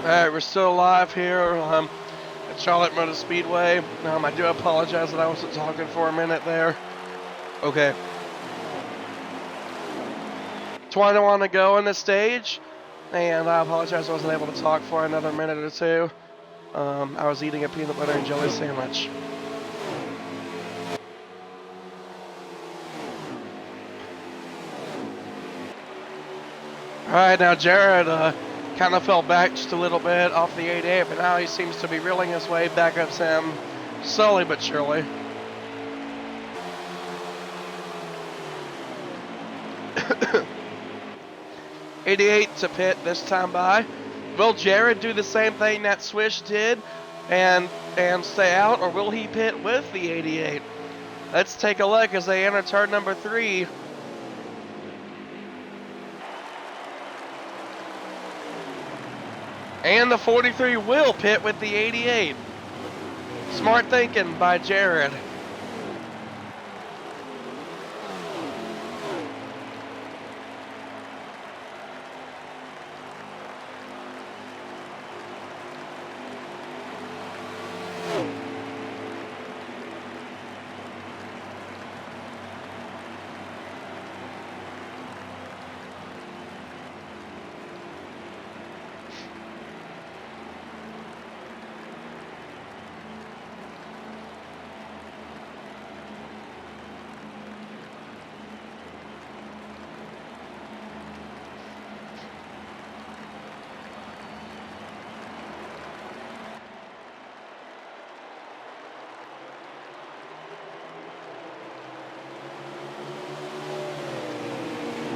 Alright, we're still alive here at Charlotte Motor Speedway. I do apologize that I wasn't talking for a minute there. Okay. 21 to go on the stage, and I apologize I wasn't able to talk for another minute or two. I was eating a peanut butter and jelly sandwich. Alright, now Jared kind of fell back just a little bit off the 88, but now he seems to be reeling his way back up Sam, slowly but surely. '88 to pit this time by. Will Jared do the same thing that Swish did and stay out, or will he pit with the 88? Let's take a look as they enter turn number 3. And the 43 will pit with the 88. Smart thinking by Jared.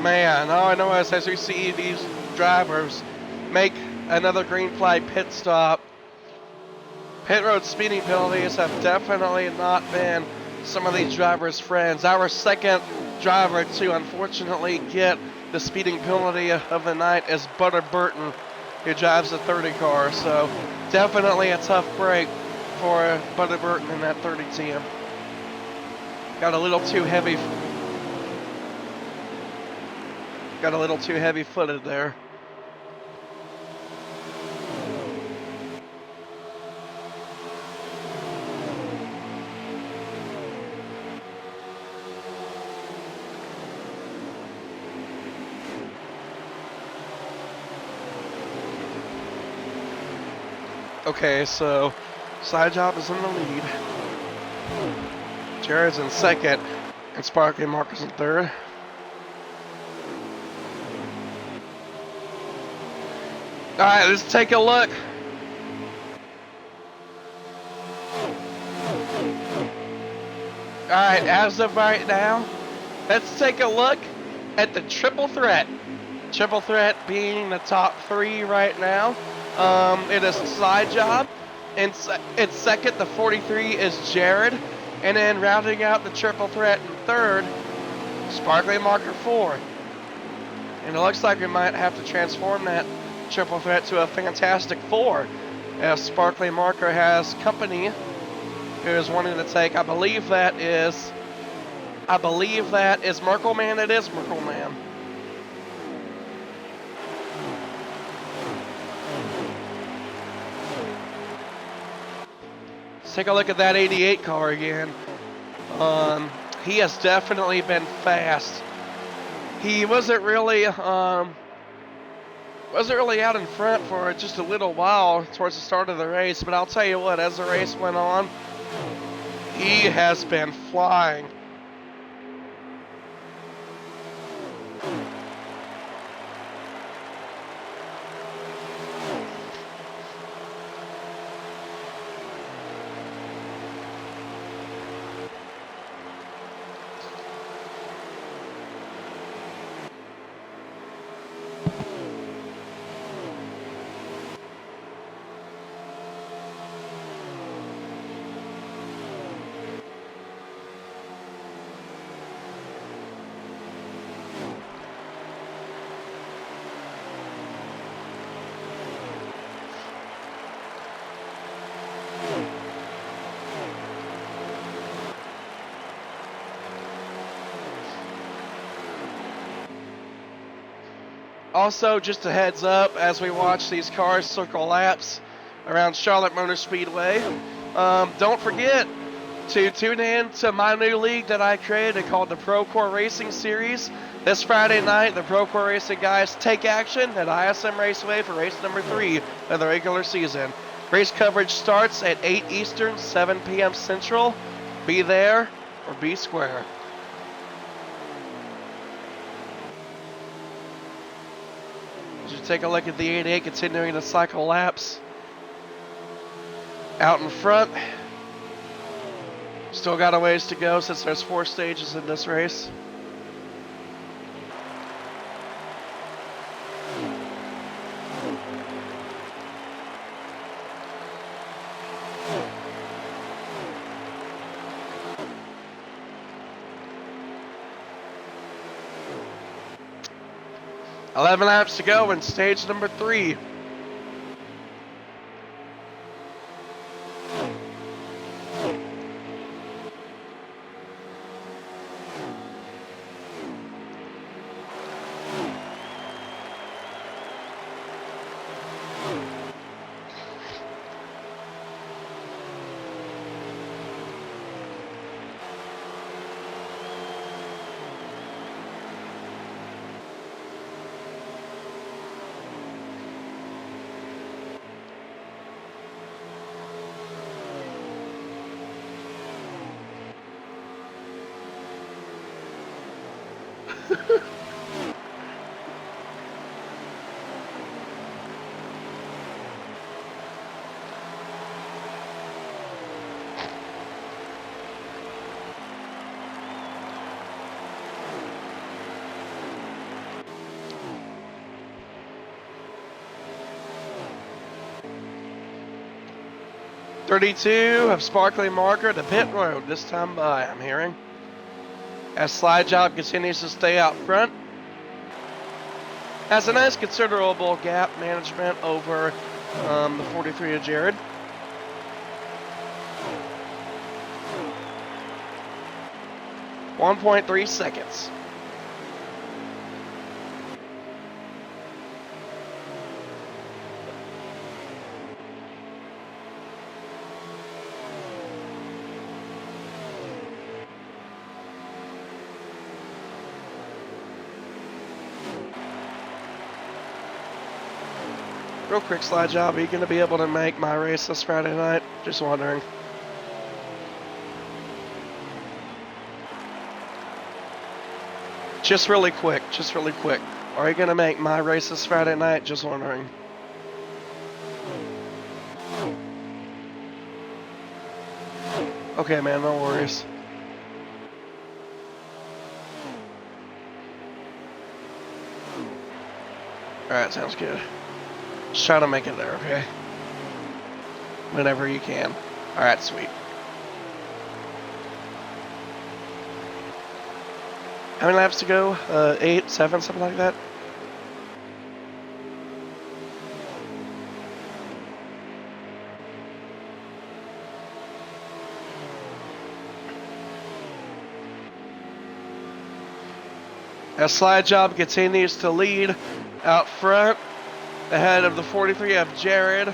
Man, all I know is as we see these drivers make another green flag pit stop, pit road speeding penalties have definitely not been some of these drivers' friends. Our second driver to unfortunately get the speeding penalty of the night is Butter Burton, who drives the 30 car. So definitely a tough break for Butter Burton in that 30 team. Got a little too heavy. Got a little too heavy-footed there. Okay, so Side Job is in the lead. Jared's in second, and Sparkly Marcus in third. All right, let's take a look. All right, as of right now, let's take a look at the triple threat. Triple threat being the top three right now. It is Side Job. In second, the 43 is Jared. And then rounding out the triple threat in third, Sparkly Marker 4. And it looks like we might have to transform that triple threat to a Fantastic Four, as Sparkly Marker has company who is wanting to take, I believe that is Merkle Man. It is Merkle Man. Let's take a look at that 88 car again. He has definitely been fast. He wasn't really out in front for just a little while towards the start of the race, but I'll tell you what, as the race went on, he has been flying. Also, just a heads up, as we watch these cars circle laps around Charlotte Motor Speedway, don't forget to tune in to my new league that I created called the Pro Core Racing Series. This Friday night, the Pro Core Racing guys take action at ISM Raceway for race number 3 of the regular season. Race coverage starts at 8 Eastern, 7 p.m. Central. Be there or be square. Take a look at the 88 continuing to cycle laps out in front. Still got a ways to go since there's 4 stages in this race. $11 laps to go in stage number 3. .32 of Sparkly Marker to pit road this time by, I'm hearing. As Slide Job continues to stay out front. Has a nice considerable gap management over the 43 of Jared. .3 seconds. Real quick slide job, are you going to be able to make my race this Friday night? Just wondering. Just really quick. Are you going to make my race this Friday night? Just wondering. Okay, man, no worries. Alright, sounds good. Just try to make it there, okay? Whenever you can. Alright, sweet. How many laps to go? 8, 7, something like that? As slide job continues to lead out front, ahead of the 43 of Jared.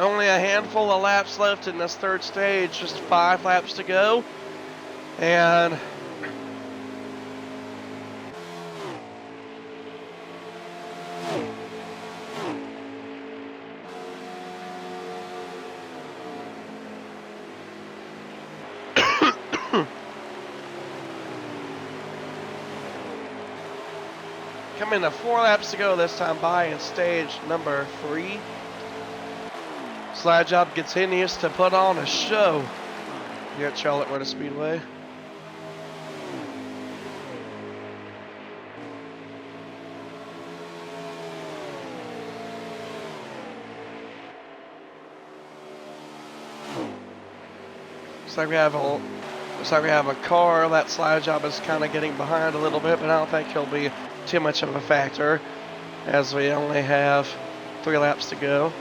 Only a handful of laps left in this third stage, just 5 laps to go. And coming to 4 laps to go this time by in stage number 3. Slide job continues to put on a show here at Charlotte Motor Speedway. Looks like we have a car. That slide job is kind of getting behind a little bit, but I don't think he'll be too much of a factor as we only have 3 laps to go.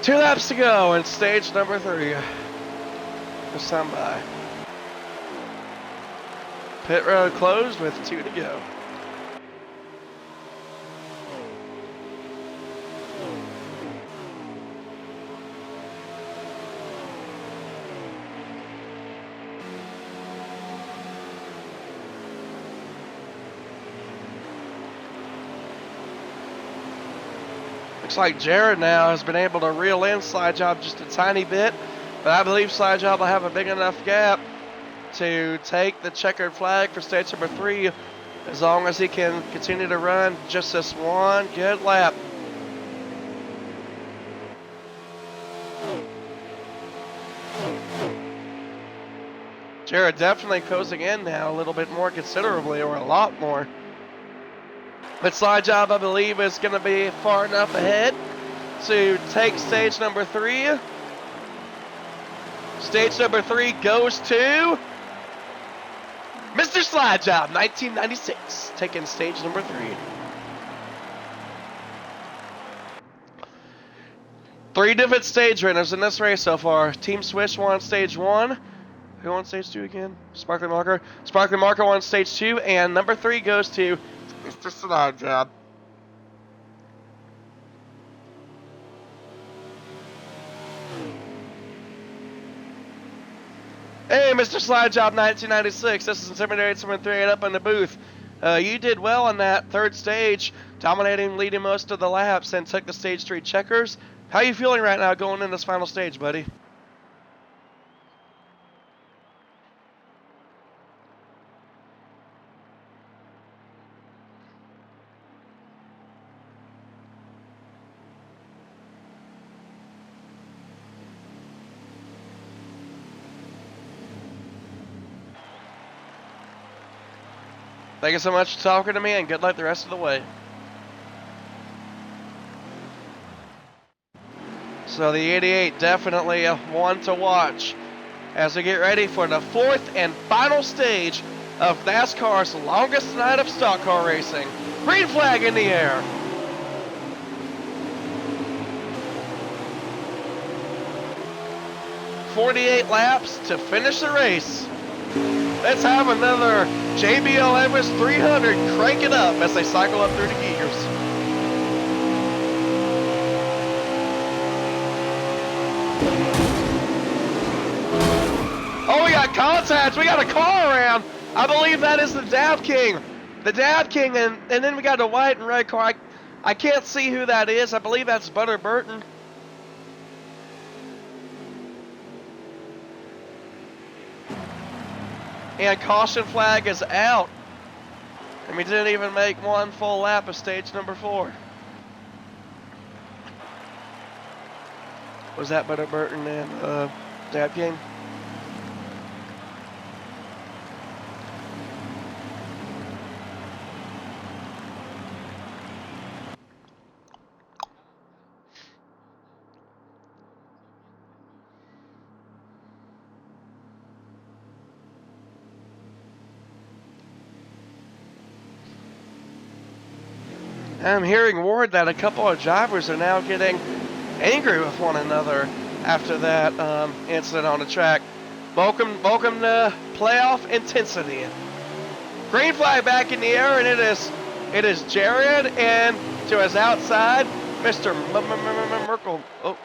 Two laps to go in stage number 3. This time by. Pit road closed with 2 to go. Looks like Jared now has been able to reel in slide job just a tiny bit, but I believe slide job will have a big enough gap to take the checkered flag for stage number 3 as long as he can continue to run just this one good lap. Jared definitely closing in now a little bit more considerably, or a lot more. But slide job, I believe, is going to be far enough ahead to take stage number 3. Stage number 3 goes to Mr. Slide Job, 1996, taking stage number 3. 3 different stage runners in this race so far. Team Swish won stage 1. Who won stage 2 again? Sparkly Marker. Sparkly Marker won stage 2, and number 3 goes to Mr. Slide Job. Hey, Mr. Slide Job 1996. This is Intimidator 738 up in the booth. You did well on that third stage, dominating, leading most of the laps, and took the stage 3 checkers. How are you feeling right now going in this final stage, buddy? Thank you so much for talking to me, and good luck the rest of the way. So the 88 definitely one to watch as we get ready for the 4th and final stage of NASCAR's longest night of stock car racing. Green flag in the air. "48 laps to finish the race." Let's have another JBL Everest 300 crank it up as they cycle up through the gears. Oh, we got contact. We got a car around. I believe that is the Dab King. The Dab King, and then we got a white and red car. I can't see who that is. I believe that's Butter Burton. And caution flag is out. And we didn't even make one full lap of stage number 4. Was that Butter Burton and Dab King? I'm hearing word that a couple of drivers are now getting angry with one another after that incident on the track. Welcome to playoff intensity. Green flag back in the air, and it is Jared, and to his outside, Mr. Merkel. Oh.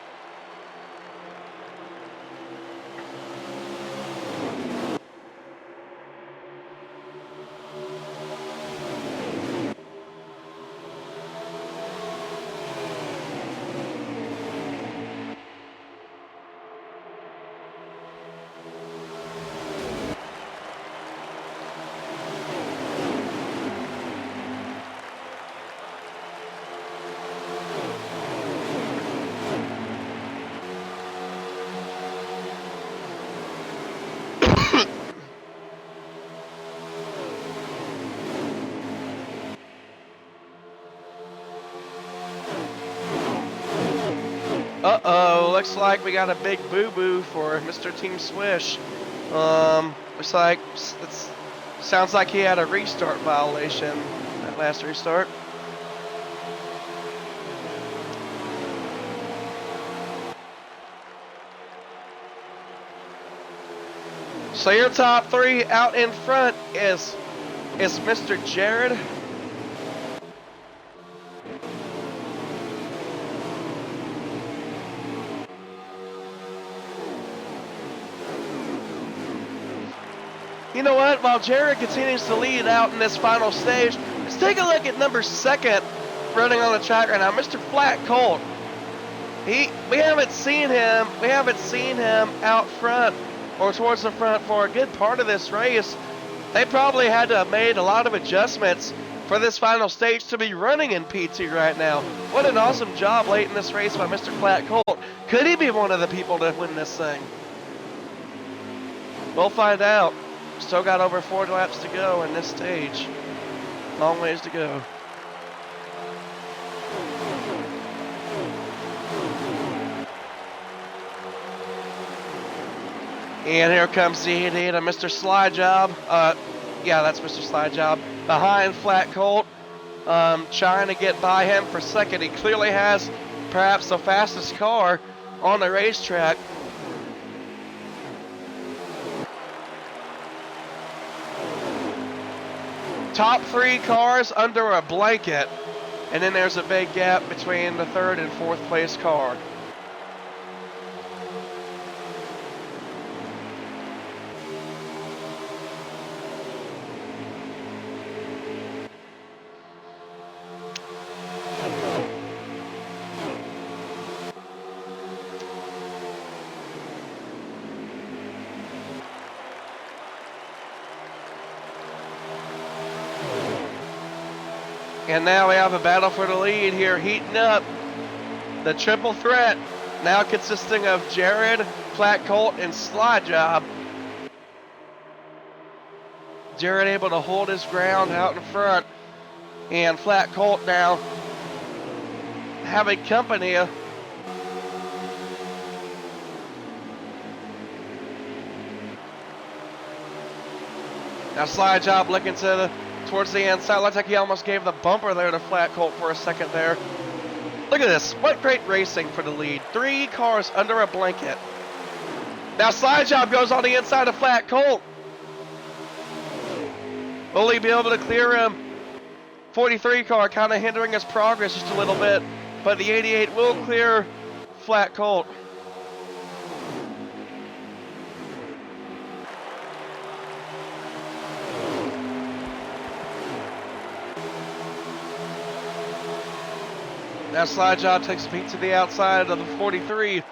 Uh-oh, looks like we got a big boo-boo for Mr. Team Swish. Looks like sounds like he had a restart violation, that last restart. So your top 3 out in front is Mr. Jared. You know what? While Jared continues to lead out in this final stage, let's take a look at number 2 running on the track right now, Mr. Flat Colt. We haven't seen him out front or towards the front for a good part of this race. They probably had to have made a lot of adjustments for this final stage to be running in P2 right now. What an awesome job late in this race by Mr. Flat Colt. Could he be one of the people to win this thing? We'll find out. Still got over 4 laps to go in this stage. Long ways to go. And here comes the 88 of Mr. Slide Job. Yeah, that's Mr. Slide Job. Behind Flat Colt. Trying to get by him for second. He clearly has perhaps the fastest car on the racetrack. Top 3 cars under a blanket, and then there's a big gap between the 3rd and 4th place car. And now we have a battle for the lead here, heating up. The triple threat, now consisting of Jared, Flat Colt, and Slide Job. Jared able to hold his ground out in front, and Flat Colt now having company. Now slide job looking towards the inside. Looks like he almost gave the bumper there to Flat Colt for a second there. Look at this. What great racing for the lead. 3 cars under a blanket. Now slide job goes on the inside of Flat Colt. Will he be able to clear him? 43 car kind of hindering his progress just a little bit. But the 88 will clear Flat Colt. Now slide job takes a peek to the outside of the 43.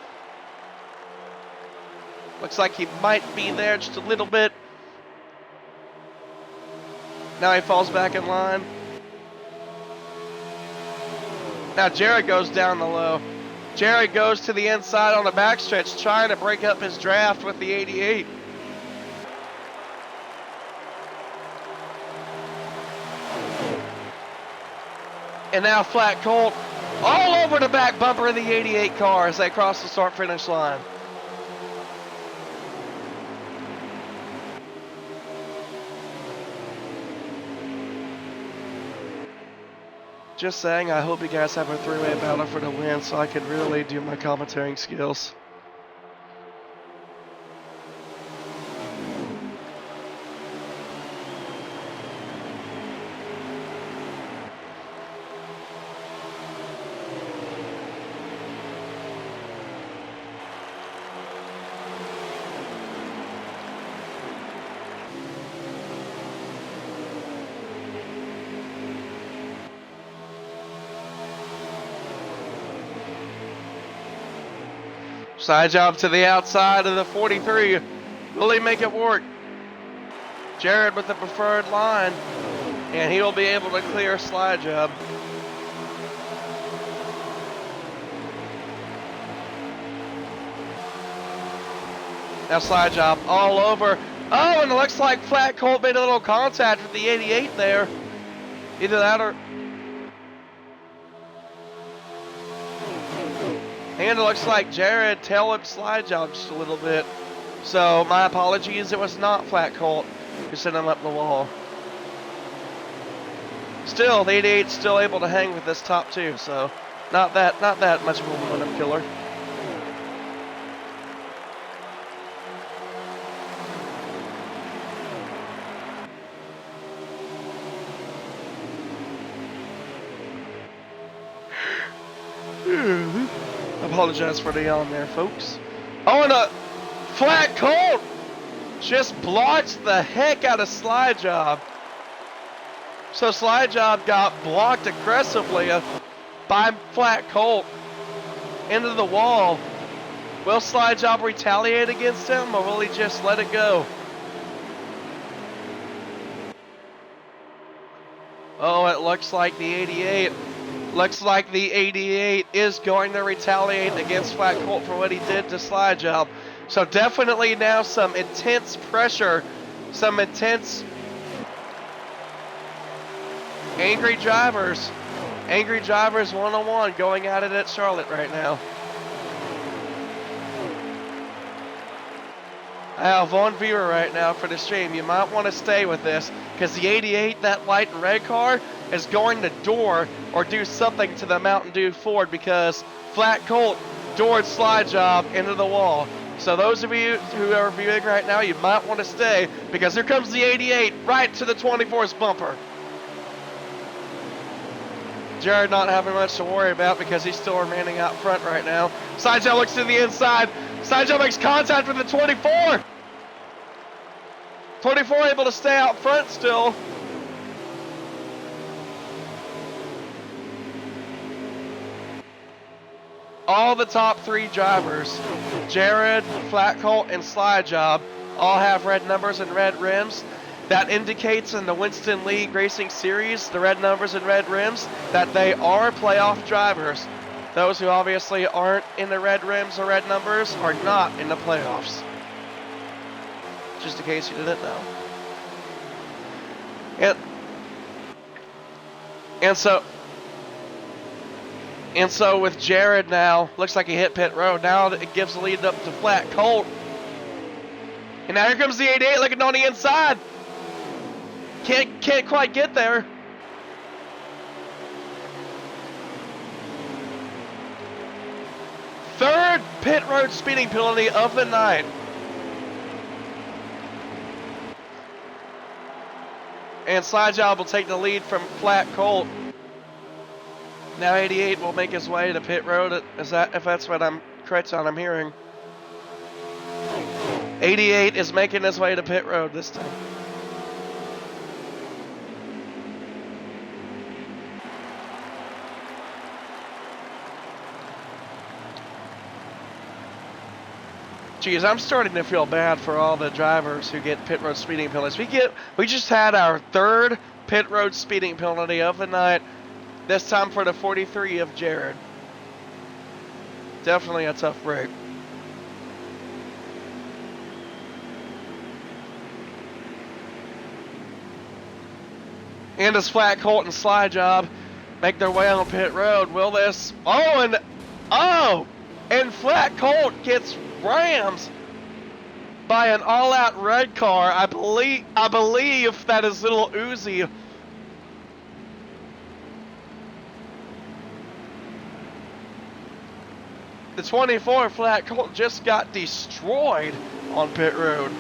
Looks like he might be there just a little bit. Now he falls back in line. Now Jared goes down the low. Jared goes to the inside on the backstretch trying to break up his draft with the 88. And now Flat Colt all over the back bumper of the 88 car as they cross the start-finish line. Just saying, I hope you guys have a 3-way battle for the win so I can really do my commentating skills. Side job to the outside of the 43. Will he make it work? Jared with the preferred line. And he will be able to clear slide job. Now slide job all over. Oh, and it looks like Flat Colt made a little contact with the 88 there. Either that or... And it looks like Jared tailed slide job just a little bit. So my apologies, it was not Flat Colt who sent him up the wall. Still, the 88's still able to hang with this top 2, so not that much of a momentum killer. Apologize for the yawn there, folks. Oh, and a Flat Colt just blocks the heck out of slide job. So slide job got blocked aggressively by Flat Colt into the wall. Will slide job retaliate against him, or will he just let it go? Oh, it looks like the 88. Looks like the 88 is going to retaliate against Flat Colt for what he did to slide job. So definitely now some intense pressure, some intense angry drivers one-on-one going at it at Charlotte right now. I have one viewer right now for the stream. You might want to stay with this because the 88, that white and red car, is going to door or do something to the Mountain Dew Ford because Flat Colt doored slide job into the wall. So those of you who are viewing right now, you might want to stay because here comes the 88 right to the 24's bumper. Jared not having much to worry about because he's still remaining out front right now. Side job looks to the inside. Side job makes contact with the 24. 24 able to stay out front still. All the top 3 drivers, Jared, Flat Colt, and Slide Job, all have red numbers and red rims. That indicates in the Winston League Racing Series, the red numbers and red rims, that they are playoff drivers. Those who obviously aren't in the red rims or red numbers are not in the playoffs. Just in case you didn't know. And so with Jared now, looks like he hit pit road. Now it gives the lead up to Flat Colt. And now here comes the 88 looking on the inside. Can't quite get there. Third pit road speeding penalty of the night. And Slide Job will take the lead from Flat Colt. Now 88 will make his way to pit road. If that's what I'm correct on, I'm hearing. 88 is making his way to pit road this time. Geez, I'm starting to feel bad for all the drivers who get pit road speeding penalties. We just had our third pit road speeding penalty of the night. This time for the 43 of Jared. Definitely a tough break. And as Flat Colt and Slide Job make their way on pit road, will this? And Flat Colt gets Rams by an all-out red car. I believe that is Little Uzi. The 24 Flat Colt just got destroyed on pit road.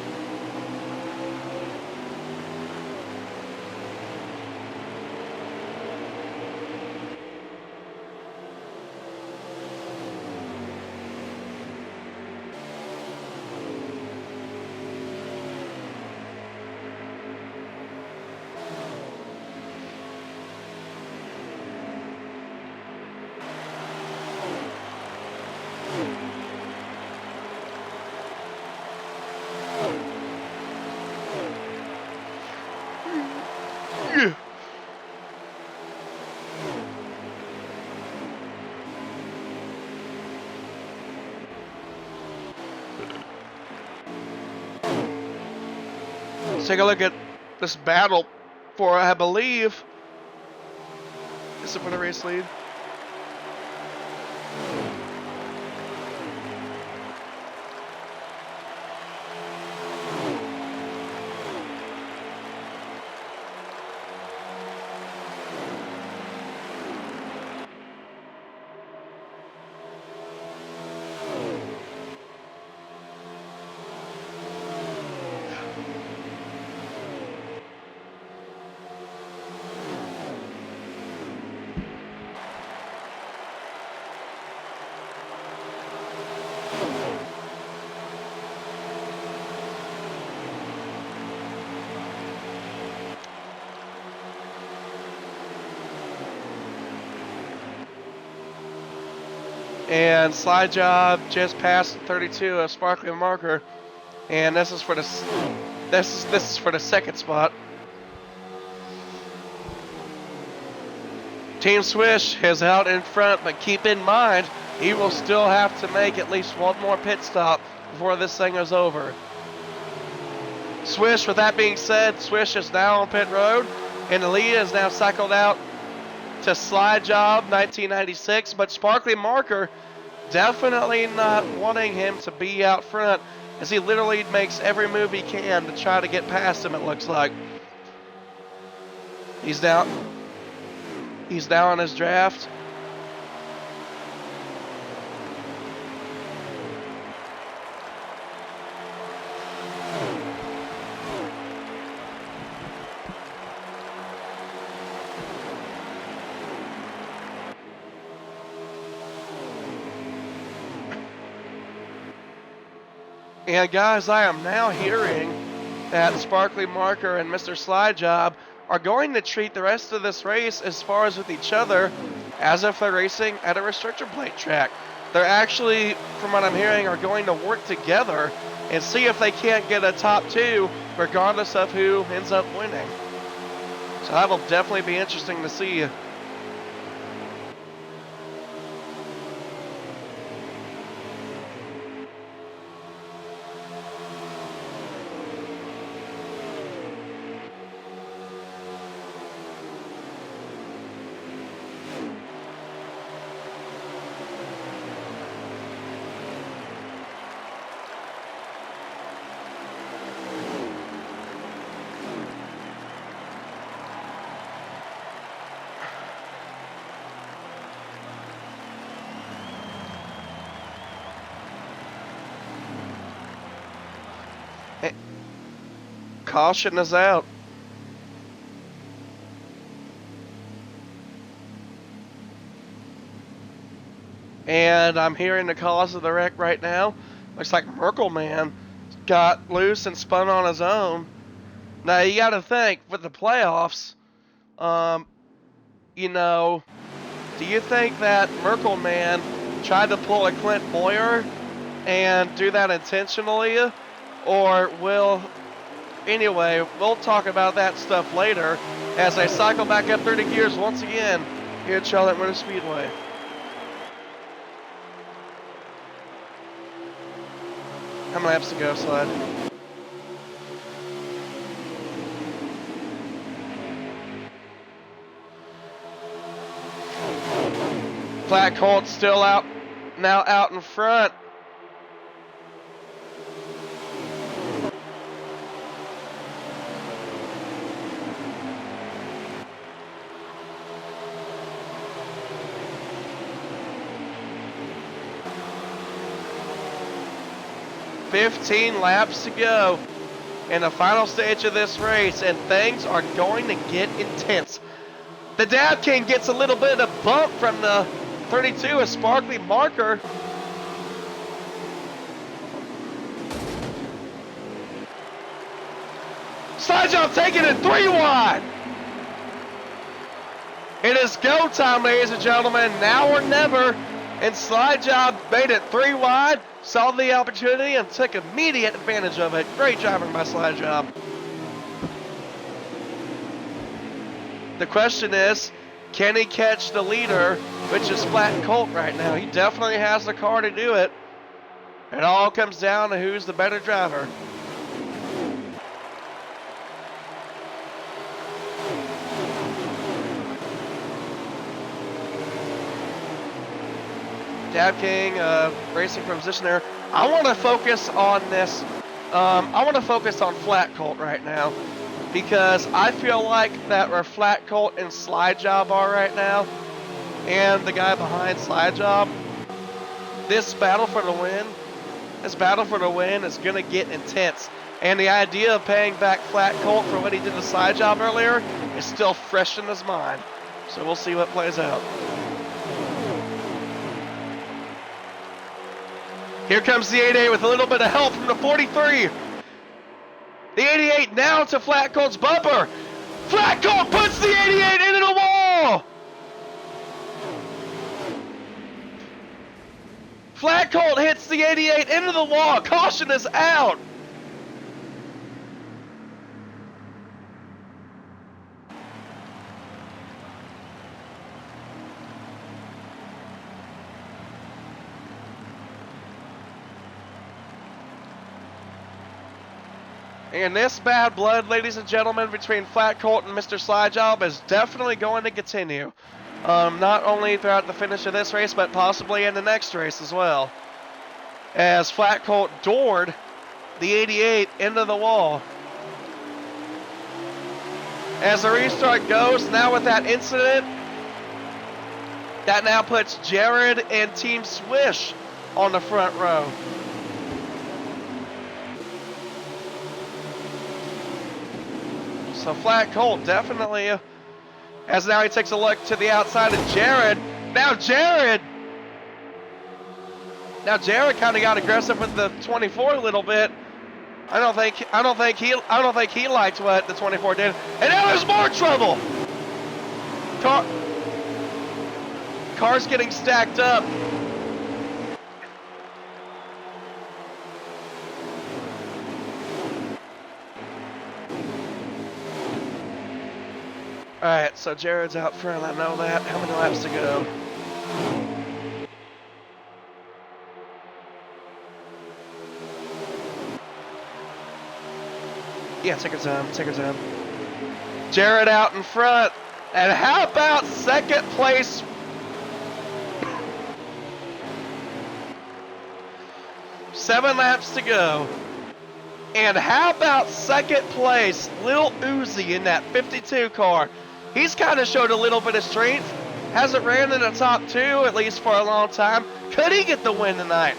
Let's take a look at this battle for, I believe, is it for the race lead? And Slide Job just passed 32 of Sparkly Marker, and this is for the second spot. Team Swish is out in front, but keep in mind he will still have to make at least one more pit stop before this thing is over. Swish, with that being said, Swish is now on pit road, and the lead is now cycled out to Slide Job 1996, but Sparkly Marker definitely not wanting him to be out front, as he literally makes every move he can to try to get past him, it looks like. He's down on his draft. And guys, I am now hearing that Sparkly Marker and Mr. Slide Job are going to treat the rest of this race, as far as with each other, as if they're racing at a restrictor plate track. They're actually, from what I'm hearing, are going to work together and see if they can't get a top two, regardless of who ends up winning. So that will definitely be interesting to see. Caution is out. And I'm hearing the cause of the wreck right now. Looks like Merkel Man got loose and spun on his own. Now you got to think with the playoffs, you know, do you think that Merkel Man tried to pull a Clint Boyer and do that intentionally, or will? Anyway, we'll talk about that stuff later as I cycle back up 30 gears once again here at Charlotte Motor Speedway. How many laps to go, Slide? Flat Colt still out, now out in front. $15 laps to go in the final stage of this race, and things are going to get intense. The Dab King gets a little bit of bump from the 32, a sparkly marker. Slide job taking it 3 wide. It is go time, ladies and gentlemen, now or never. And Slide Job made it 3 wide, saw the opportunity, and took immediate advantage of it. Great driving by Slide Job. The question is, can he catch the leader, which is Flat Colt right now? He definitely has the car to do it. It all comes down to who's the better driver. Dab King racing from position there. I want to focus on this. I want to focus on Flat Colt right now because I feel like that where Flat Colt and Slide Job are right now, and the guy behind Slide Job, this battle for the win is going to get intense. And the idea of paying back Flat Colt for what he did to Slide Job earlier is still fresh in his mind. So we'll see what plays out. Here comes the 88 with a little bit of help from the 43. The 88 now to Flat Colt's bumper. Flat Colt puts the 88 into the wall. Flat Colt hits the 88 into the wall. Caution is out. And this bad blood, ladies and gentlemen, between Flat Colt and Mr. Slide Job is definitely going to continue. Not only throughout the finish of this race, but possibly in the next race as well. As Flat Colt doored the 88 into the wall. As the restart goes, now with that incident, that now puts Jared and Team Swish on the front row. So Flat Colt definitely, as now he takes a look to the outside of Jared. Now Jared kind of got aggressive with the 24 a little bit. I don't think he liked what the 24 did. And now there's more trouble. Cars getting stacked up. Alright, so Jared's out front, I know that. How many laps to go? Yeah, take her time. Jared out in front. And how about second place? Seven laps to go. And how about second place, Lil Uzi in that 52 car? He's kind of showed a little bit of strength. Hasn't ran in the top 2, at least for a long time. Could he get the win tonight?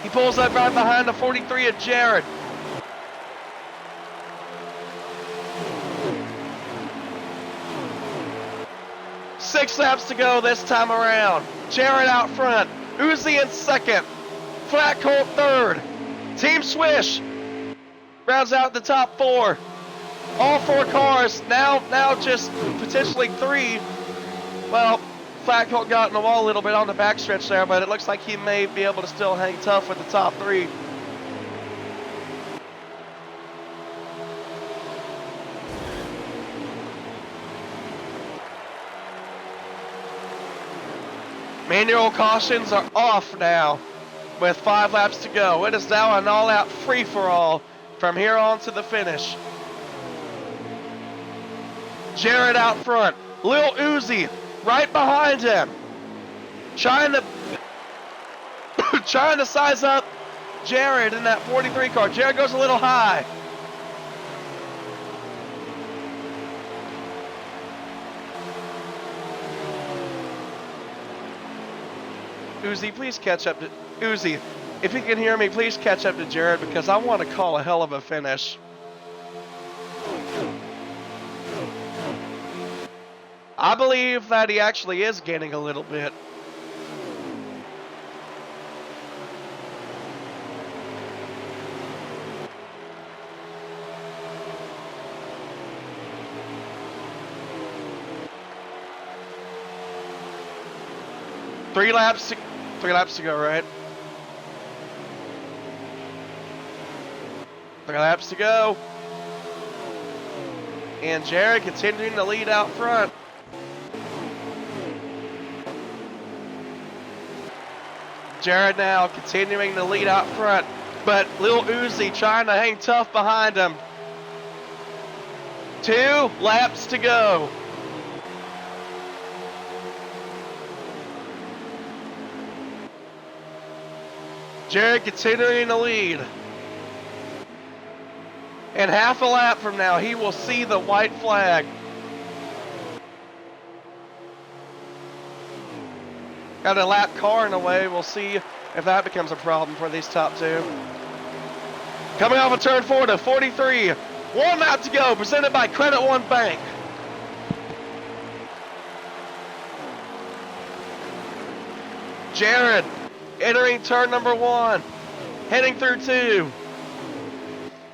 He He pulls up right behind the 43 of Jared. Six laps to go this time around. Jared out front. Uzi in second. Flat Colt third. Team Swish rounds out the top four. All four cars now just potentially three. Well, Flat Colt got in the wall a little bit on the backstretch there, but it looks like he may be able to still hang tough with the top three. Manual cautions are off now with 5 laps to go. It is now an all-out free-for-all from here on to the finish. Jared out front. Lil Uzi right behind him. Trying to size up Jared in that 43 car. Jared goes a little high. Uzi, please catch up to Uzi. If you can hear me, please catch up to Jared because I want to call a hell of a finish. I believe that he actually is gaining a little bit. Three laps to go, right? 3 laps to go. And Jared continuing to lead out front. Jared now continuing to lead out front, but Lil Uzi trying to hang tough behind him. 2 laps to go. Jared continuing to lead. And half a lap from now, he will see the white flag. Got a lap car in the way. We'll see if that becomes a problem for these top 2. Coming off of turn 4 to 43. 1 lap to go, presented by Credit One Bank. Jared entering turn number 1. Heading through 2.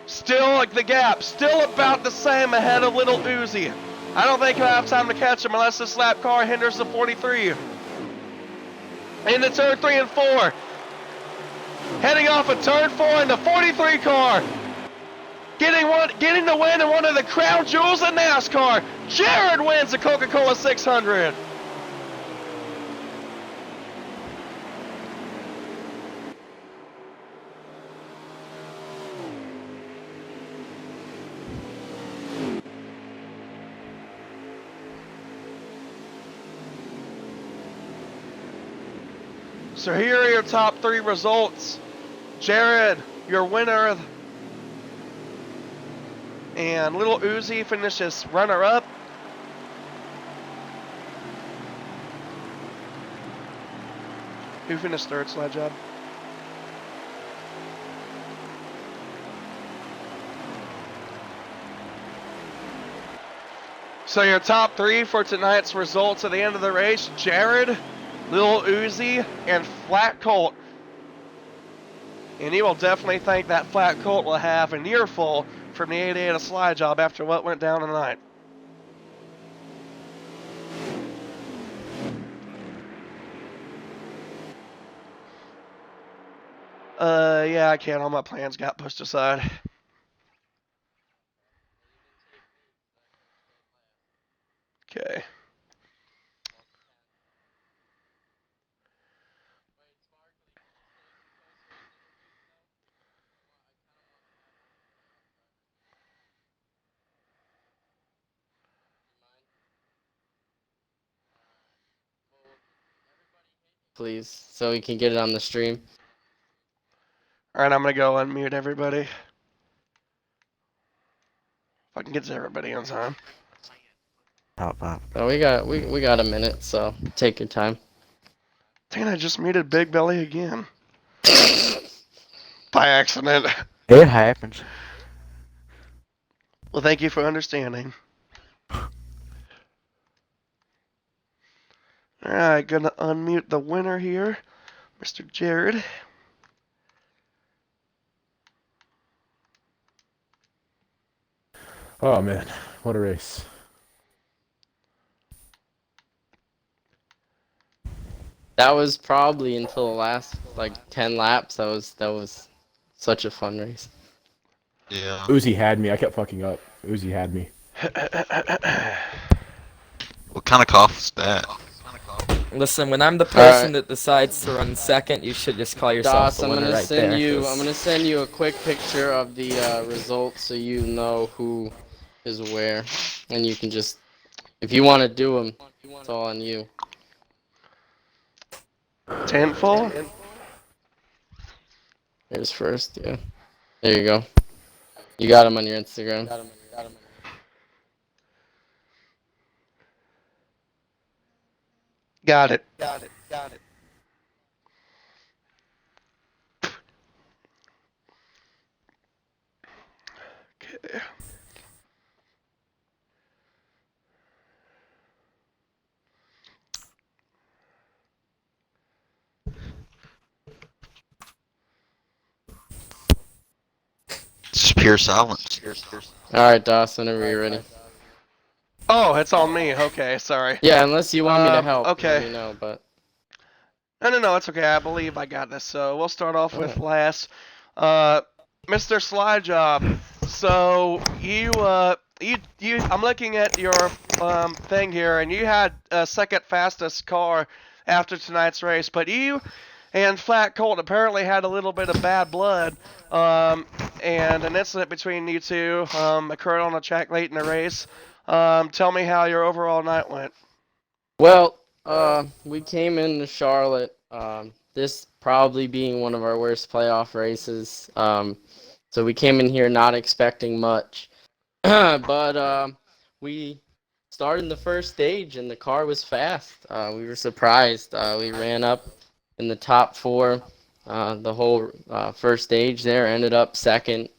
Still like the gap, still about the same ahead of Little Uzi. I don't think he'll have time to catch him unless this lap car hinders the 43. Into turn 3 and 4. Heading off of turn 4 in the 43 car. Getting the win in one of the crown jewels of NASCAR. Jared wins the Coca-Cola 600. So here are your top 3 results. Jared, your winner. And Little Uzi finishes runner-up. Who finished third, Slide Job? So your top 3 for tonight's results at the end of the race. Jared, Lil Uzi, and Flat Colt. And he will definitely think that Flat Colt will have an earful from the 88 of Slide Job after what went down tonight. Yeah, I can't. All my plans got pushed aside. Okay. Please, so we can get it on the stream. Alright, I'm gonna go unmute everybody. If I can get to everybody on time. Pop. So we got a minute, so take your time. Dang, I just muted Big Belly again. by accident. It happens. Well, thank you for understanding. Alright, gonna unmute the winner here, Mr. Jared. Oh man, what a race. That was probably until the last like 10 laps. That was such a fun race. Yeah. Uzi had me. I kept fucking up. Uzi had me. What kind of cough is that? Listen, when I'm the All person right, that decides to run second, you should just call yourself Doss, the I'm winner gonna right send there. you. 'Cause I'm gonna send you a quick picture of the results so you know who is where, and you can just, if you want to do them, it's all on you. Tentful? Here's first, yeah. There you go. You got them on your Instagram. Got it. Okay. It's pure silence. All right, Doss, whenever you're ready. Oh, it's on me. Okay, sorry. Yeah, unless you want me to help, okay. let me know. But No, it's okay. I believe I got this. So we'll start off with Alright. last. Mr. Sly Job. So I'm looking at your thing here, and you had second fastest car after tonight's race, but you and Flat Colt apparently had a little bit of bad blood. And an incident between you two occurred on the track late in the race. Tell me how your overall night went. well, we came into Charlotte. This probably being one of our worst playoff races. So we came in here not expecting much, but we started in the first stage and the car was fast. We were surprised. We ran up in the top four. The whole first stage there, ended up second.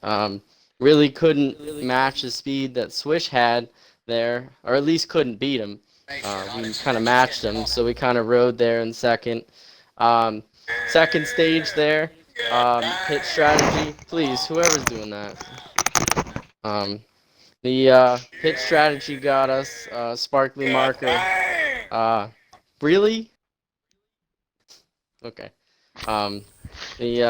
Really couldn't match the speed that Swish had there, or at least couldn't beat him. We kind of matched him, so we kind of rode there in second. Second stage there, pit strategy. Please, whoever's doing that. The pit strategy got us sparkly marker. Really? Okay. The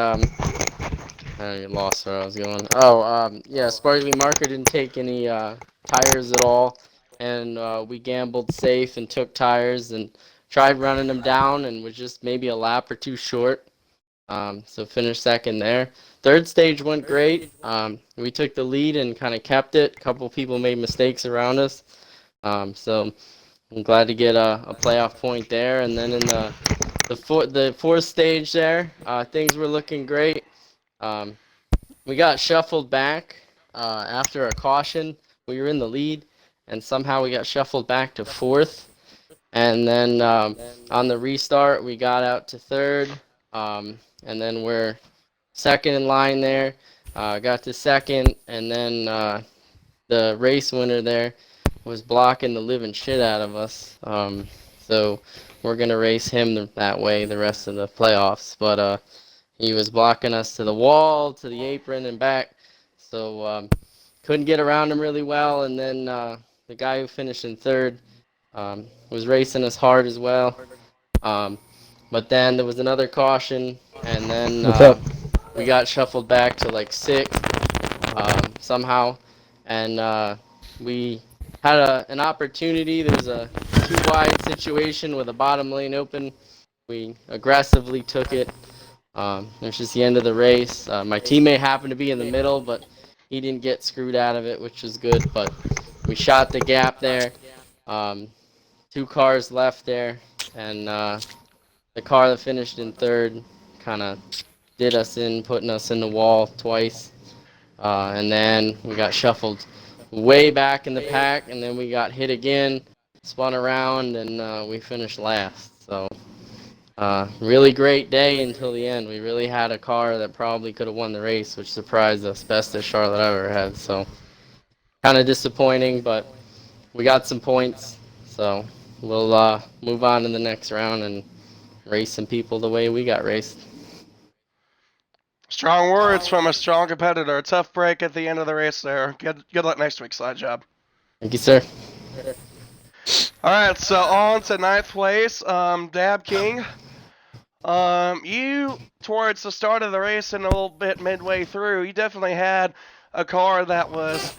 I lost where I was going. Oh, yeah, sparkly marker didn't take any tires at all, and we gambled safe and took tires and tried running them down and was just maybe a lap or two short. So finished second there. Third stage went great. We took the lead and kind of kept it. A couple people made mistakes around us. So I'm glad to get a playoff point there. And then in the fourth stage there, things were looking great. We got shuffled back after a caution. We were in the lead, and somehow we got shuffled back to fourth. And then on the restart, we got out to third. And then we're second in line there. Got to second, and then the race winner there was blocking the living shit out of us. So we're gonna race him that way the rest of the playoffs. But he was blocking us to the wall, to the apron, and back. So couldn't get around him really well. And then the guy who finished in third was racing us hard as well. But then there was another caution, and then What's up? we got shuffled back to like sixth somehow, and we had an opportunity. There's a too wide situation with a bottom lane open. We aggressively took it. It was just the end of the race. My teammate happened to be in the middle, but he didn't get screwed out of it, which was good. But we shot the gap there. Two cars left there, and the car that finished in third kind of did us in, putting us in the wall twice. And then we got shuffled way back in the pack, and then we got hit again, spun around, and we finished last. So Really great day until the end. We really had a car that probably could have won the race, which surprised us. Bestest Charlotte I've ever had. So kind of disappointing, but we got some points. So we'll move on to the next round and race some people the way we got raced. Strong words from a strong competitor. Tough break at the end of the race there. Good luck next week, Slide Job. Thank you, sir. All right, so on to ninth place, Dab King. You, towards the start of the race and a little bit midway through, you definitely had a car that was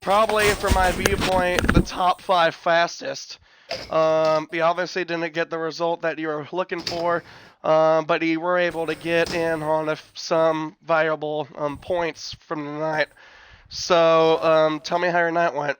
probably, from my viewpoint, the top 5 fastest. You obviously didn't get the result that you were looking for, but you were able to get in on some viable points from the night. So, tell me how your night went.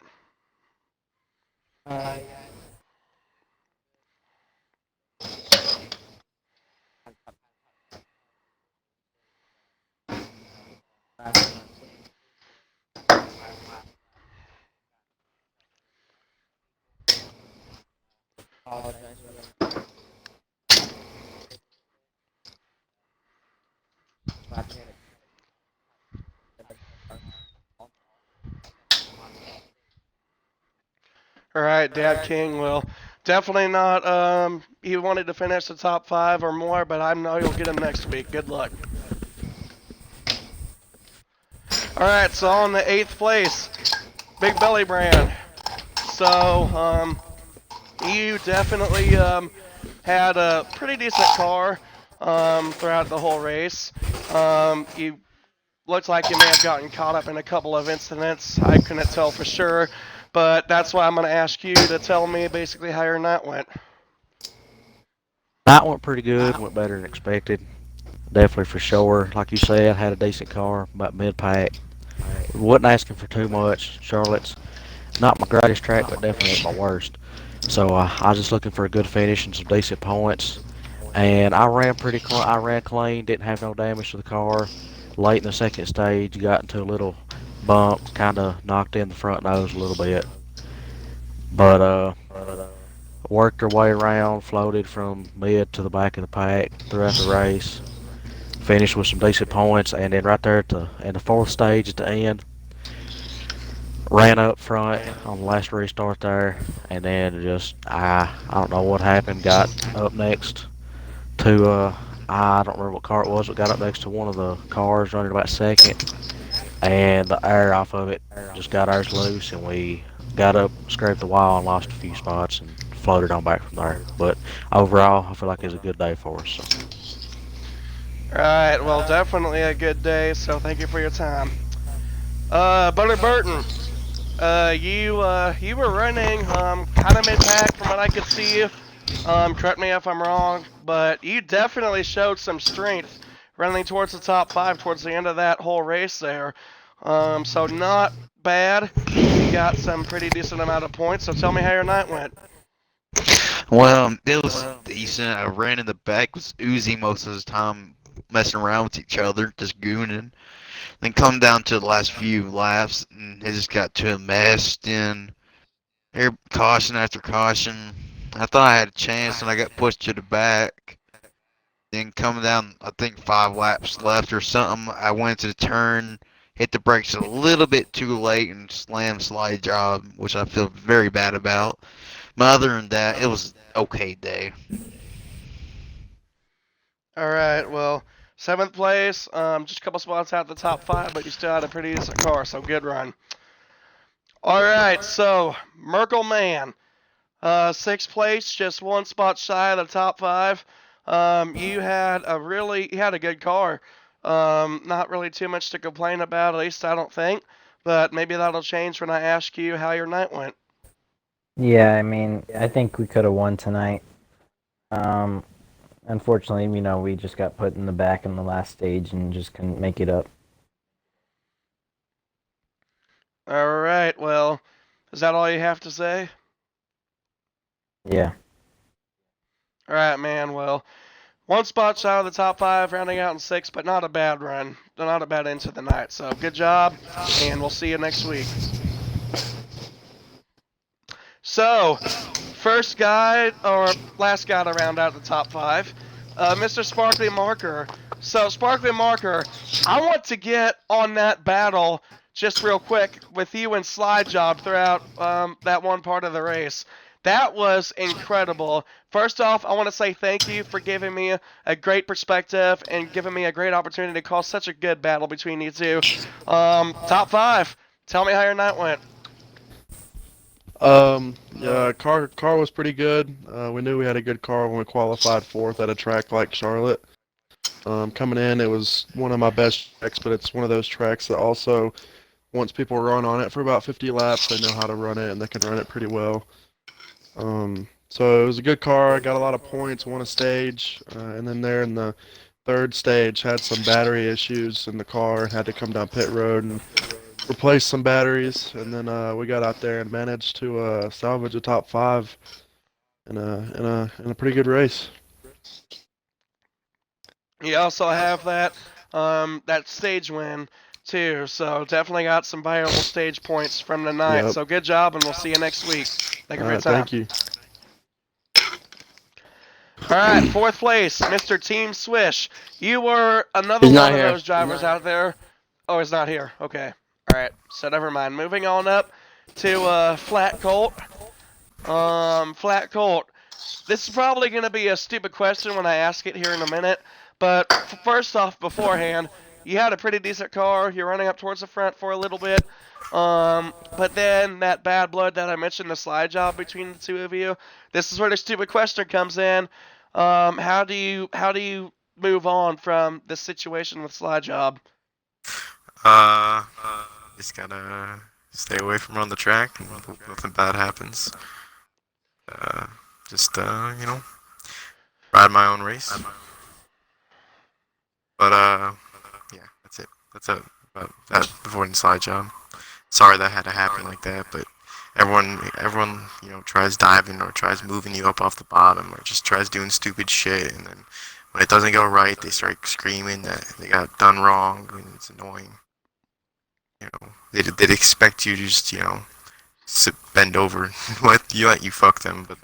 All right, Dad King. Well, definitely not. He wanted to finish the top 5 or more, but I know you'll get him next week. Good luck. All right, so on the 8th place, Big Belly Brand. So, you definitely had a pretty decent car throughout the whole race. You looked like you may have gotten caught up in a couple of incidents. I couldn't tell for sure, but that's why I'm going to ask you to tell me basically how your night went. Night went pretty good, went better than expected. Definitely for sure. Like you said, had a decent car, about mid-pack. Wasn't asking for too much. Charlotte's not my greatest track, but definitely ain't my worst. So I was just looking for a good finish and some decent points. And I ran I ran clean, didn't have no damage to the car. Late in the second stage, got into a little bump, kind of knocked in the front nose a little bit. But worked our way around, floated from mid to the back of the pack throughout the race. Finished with some decent points, and then right there in the 4th stage at the end, ran up front on the last restart there, and then just I don't know what happened. Got up next to I don't remember what car it was, but got up next to one of the cars running about second, and the air off of it just got ours loose, and we got up, scraped the wall, and lost a few spots, and floated on back from there. But overall, I feel like it was a good day for us. So. Alright, well, definitely a good day, so thank you for your time. Butter Burton, you were running kind of mid-pack from what I could see. Correct me if I'm wrong, but you definitely showed some strength running towards the top 5 towards the end of that whole race there. So not bad. You got some pretty decent amount of points, so tell me how your night went. Well, it was decent. I ran in the back with Uzi most of the time, messing around with each other, just gooning. Then come down to the last few laps, and it just got to a mess. Then caution after caution. I thought I had a chance, and I got pushed to the back. Then coming down, I think 5 laps left or something, I went to the turn, hit the brakes a little bit too late, and slammed Slide Job, which I feel very bad about. But other than that, it was an okay day. Alright, well, 7th place, just a couple spots out the top 5, but you still had a pretty decent car, so good run. Alright, so, Merkle Man, 6th place, just 1 spot shy of the top 5. You had a good car. Not really too much to complain about, at least I don't think, but maybe that'll change when I ask you how your night went. Yeah, I mean, I think we could have won tonight. Unfortunately, we just got put in the back in the last stage and just couldn't make it up. Alright, well, is that all you have to say? Yeah. Alright, man, well, 1 spot shy of the top 5, rounding out in 6th, but not a bad run. Not a bad end to the night, so good job, and we'll see you next week. So, last guy to round out the top 5 Mr. Sparkly Marker. So, Sparkly Marker, I want to get on that battle just real quick with you and Slide Job throughout that one part of the race. That was incredible. First off, I want to say thank you for giving me a great perspective and giving me a great opportunity to call such a good battle between you two. Top 5. Tell me how your night went. Yeah, car was pretty good. We knew we had a good car when we qualified fourth at a track like Charlotte. Coming in, it was one of my best tracks, but it's one of those tracks that also, once people run on it for about 50 laps, they know how to run it and they can run it pretty well. So it was a good car. I got a lot of points, won a stage, and then there in the third stage had some battery issues in the car and had to come down pit road and replace some batteries. And then we got out there and managed to salvage a top 5 in a pretty good race. You also have that stage win too, so definitely got some valuable stage points from the night. Yep. So good job, and we'll see you next week. Thank you for your time. Thank you. All right, 4th place, Mr. Team Swish. You were another He's not one of here. those drivers out there. Oh, he's not here. Okay. All right, so never mind. Moving on up to Flat Colt. Flat Colt. This is probably going to be a stupid question when I ask it here in a minute, but first off, beforehand, you had a pretty decent car. You're running up towards the front for a little bit. But then that bad blood that I mentioned, the slide job between the two of you. This is where the stupid question comes in. How do you move on from this situation with slide job? Just gotta stay away from on the track. Nothing bad happens. Just you know, ride my own race. But yeah, that's it. That's it about that avoiding slide job. Sorry that had to happen like that, but everyone, you know, tries diving or tries moving you up off the bottom or just tries doing stupid shit, and then when it doesn't go right, they start screaming that they got done wrong, and it's annoying. You know, they'd expect you to just, you know, bend over, let you fuck them, but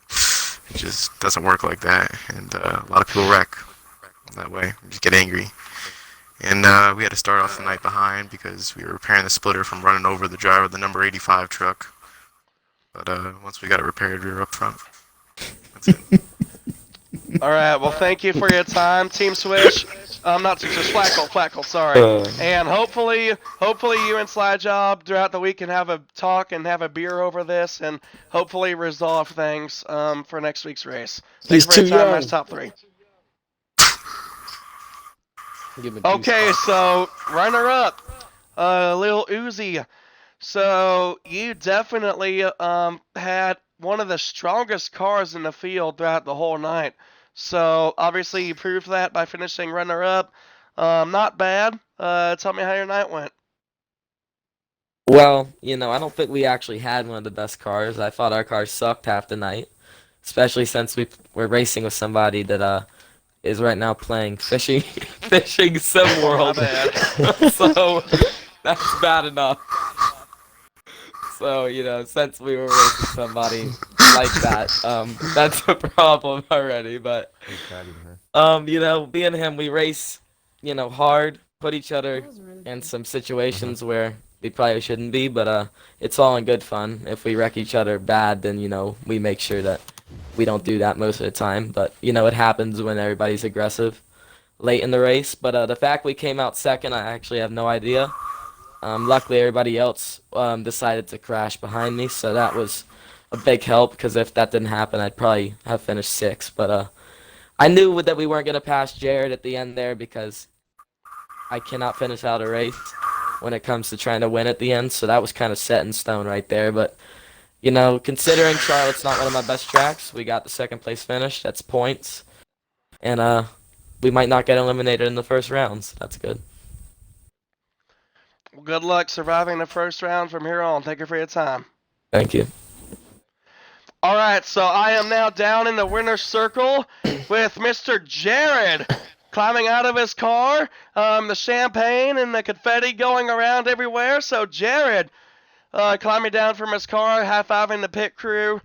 it just doesn't work like that, and a lot of people wreck that way. Just get angry. And we had to start off the night behind because we were repairing the splitter from running over the driver of the number 85 truck. But once we got it repaired, we were up front. That's it. All right. Well, thank you for your time, Team Swish. Not Team Swish, Flackle, sorry. And hopefully you and Slide Job throughout the week can have a talk and have a beer over this, and hopefully resolve things for next week's race. Thanks for your time. Nice top 3. Okay, so runner up, Lil Uzi. So you definitely had one of the strongest cars in the field throughout the whole night. So obviously you proved that by finishing runner up. Not bad. Tell me how your night went. Well, you know, I don't think we actually had one of the best cars. I thought our car sucked half the night, especially since we're racing with somebody that is right now playing fishing sim world. So that's bad enough. So, you know, since we were racing somebody like that, that's a problem already. But you know, me and him, we race, you know, hard, put each other in some situations where we probably shouldn't be, but it's all in good fun. If we wreck each other bad, then, you know, we make sure that we don't do that most of the time. But, you know, it happens when everybody's aggressive late in the race. But the fact we came out second, I actually have no idea. Luckily, everybody else decided to crash behind me, so that was a big help, because if that didn't happen, I'd probably have finished 6th. But I knew that we weren't going to pass Jared at the end there, because I cannot finish out a race when it comes to trying to win at the end, so that was kind of set in stone right there. But, you know, considering Charlotte's not one of my best tracks, we got the 2nd place finish. That's points. And we might not get eliminated in the first rounds. That's good. Well, good luck surviving the first round from here on. Thank you for your time. Thank you. All right, so I am now down in the winner's circle with Mr. Jared climbing out of his car, the champagne and the confetti going around everywhere. So Jared climbing down from his car, high-fiving the pit crew.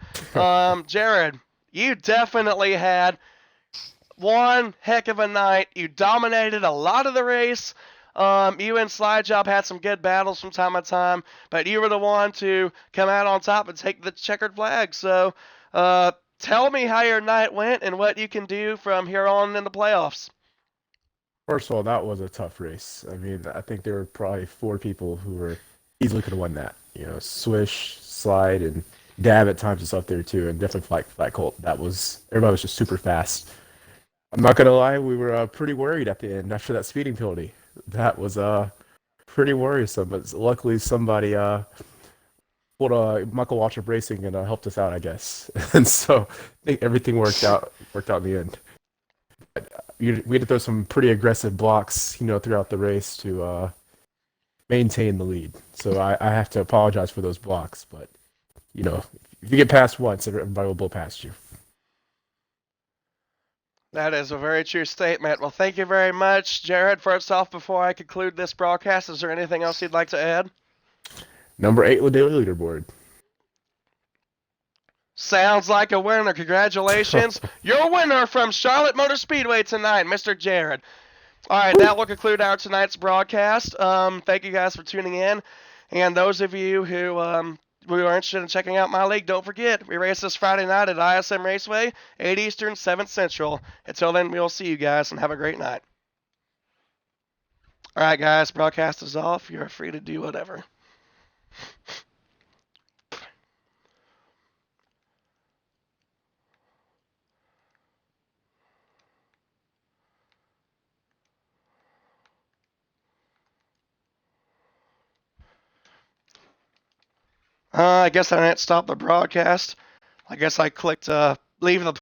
Jared, you definitely had one heck of a night. You dominated a lot of the race. You and Slide Job had some good battles from time to time, but you were the one to come out on top and take the checkered flag. So, tell me how your night went and what you can do from here on in the playoffs. First of all, that was a tough race. I mean, I think there were probably 4 people who were easily could have won that. You know, Swish, Slide, and Dab at times is up there too, and definitely Flat Colt. Everybody was just super fast. I'm not gonna lie, we were pretty worried at the end after that speeding penalty. That was pretty worrisome, but luckily somebody pulled Michael Waltrip Racing and helped us out, I guess. And so I think everything worked out in the end. We had to throw some pretty aggressive blocks, throughout the race to maintain the lead. So I have to apologize for those blocks, but if you get past once, everybody will blow past you. That is a very true statement. Well, thank you very much, Jared. First off, before I conclude this broadcast, is there anything else you'd like to add? Number 8 daily leaderboard. Sounds like a winner. Congratulations. Your winner from Charlotte Motor Speedway tonight, Mr. Jared. All right, that will conclude our tonight's broadcast. Thank you guys for tuning in. And those of you who are interested in checking out my league, don't forget, we race this Friday night at ISM Raceway, 8 Eastern, 7 Central. Until then, we'll see you guys, and have a great night. All right, guys, broadcast is off. You're free to do whatever. I guess I didn't stop the broadcast. I guess I clicked leave the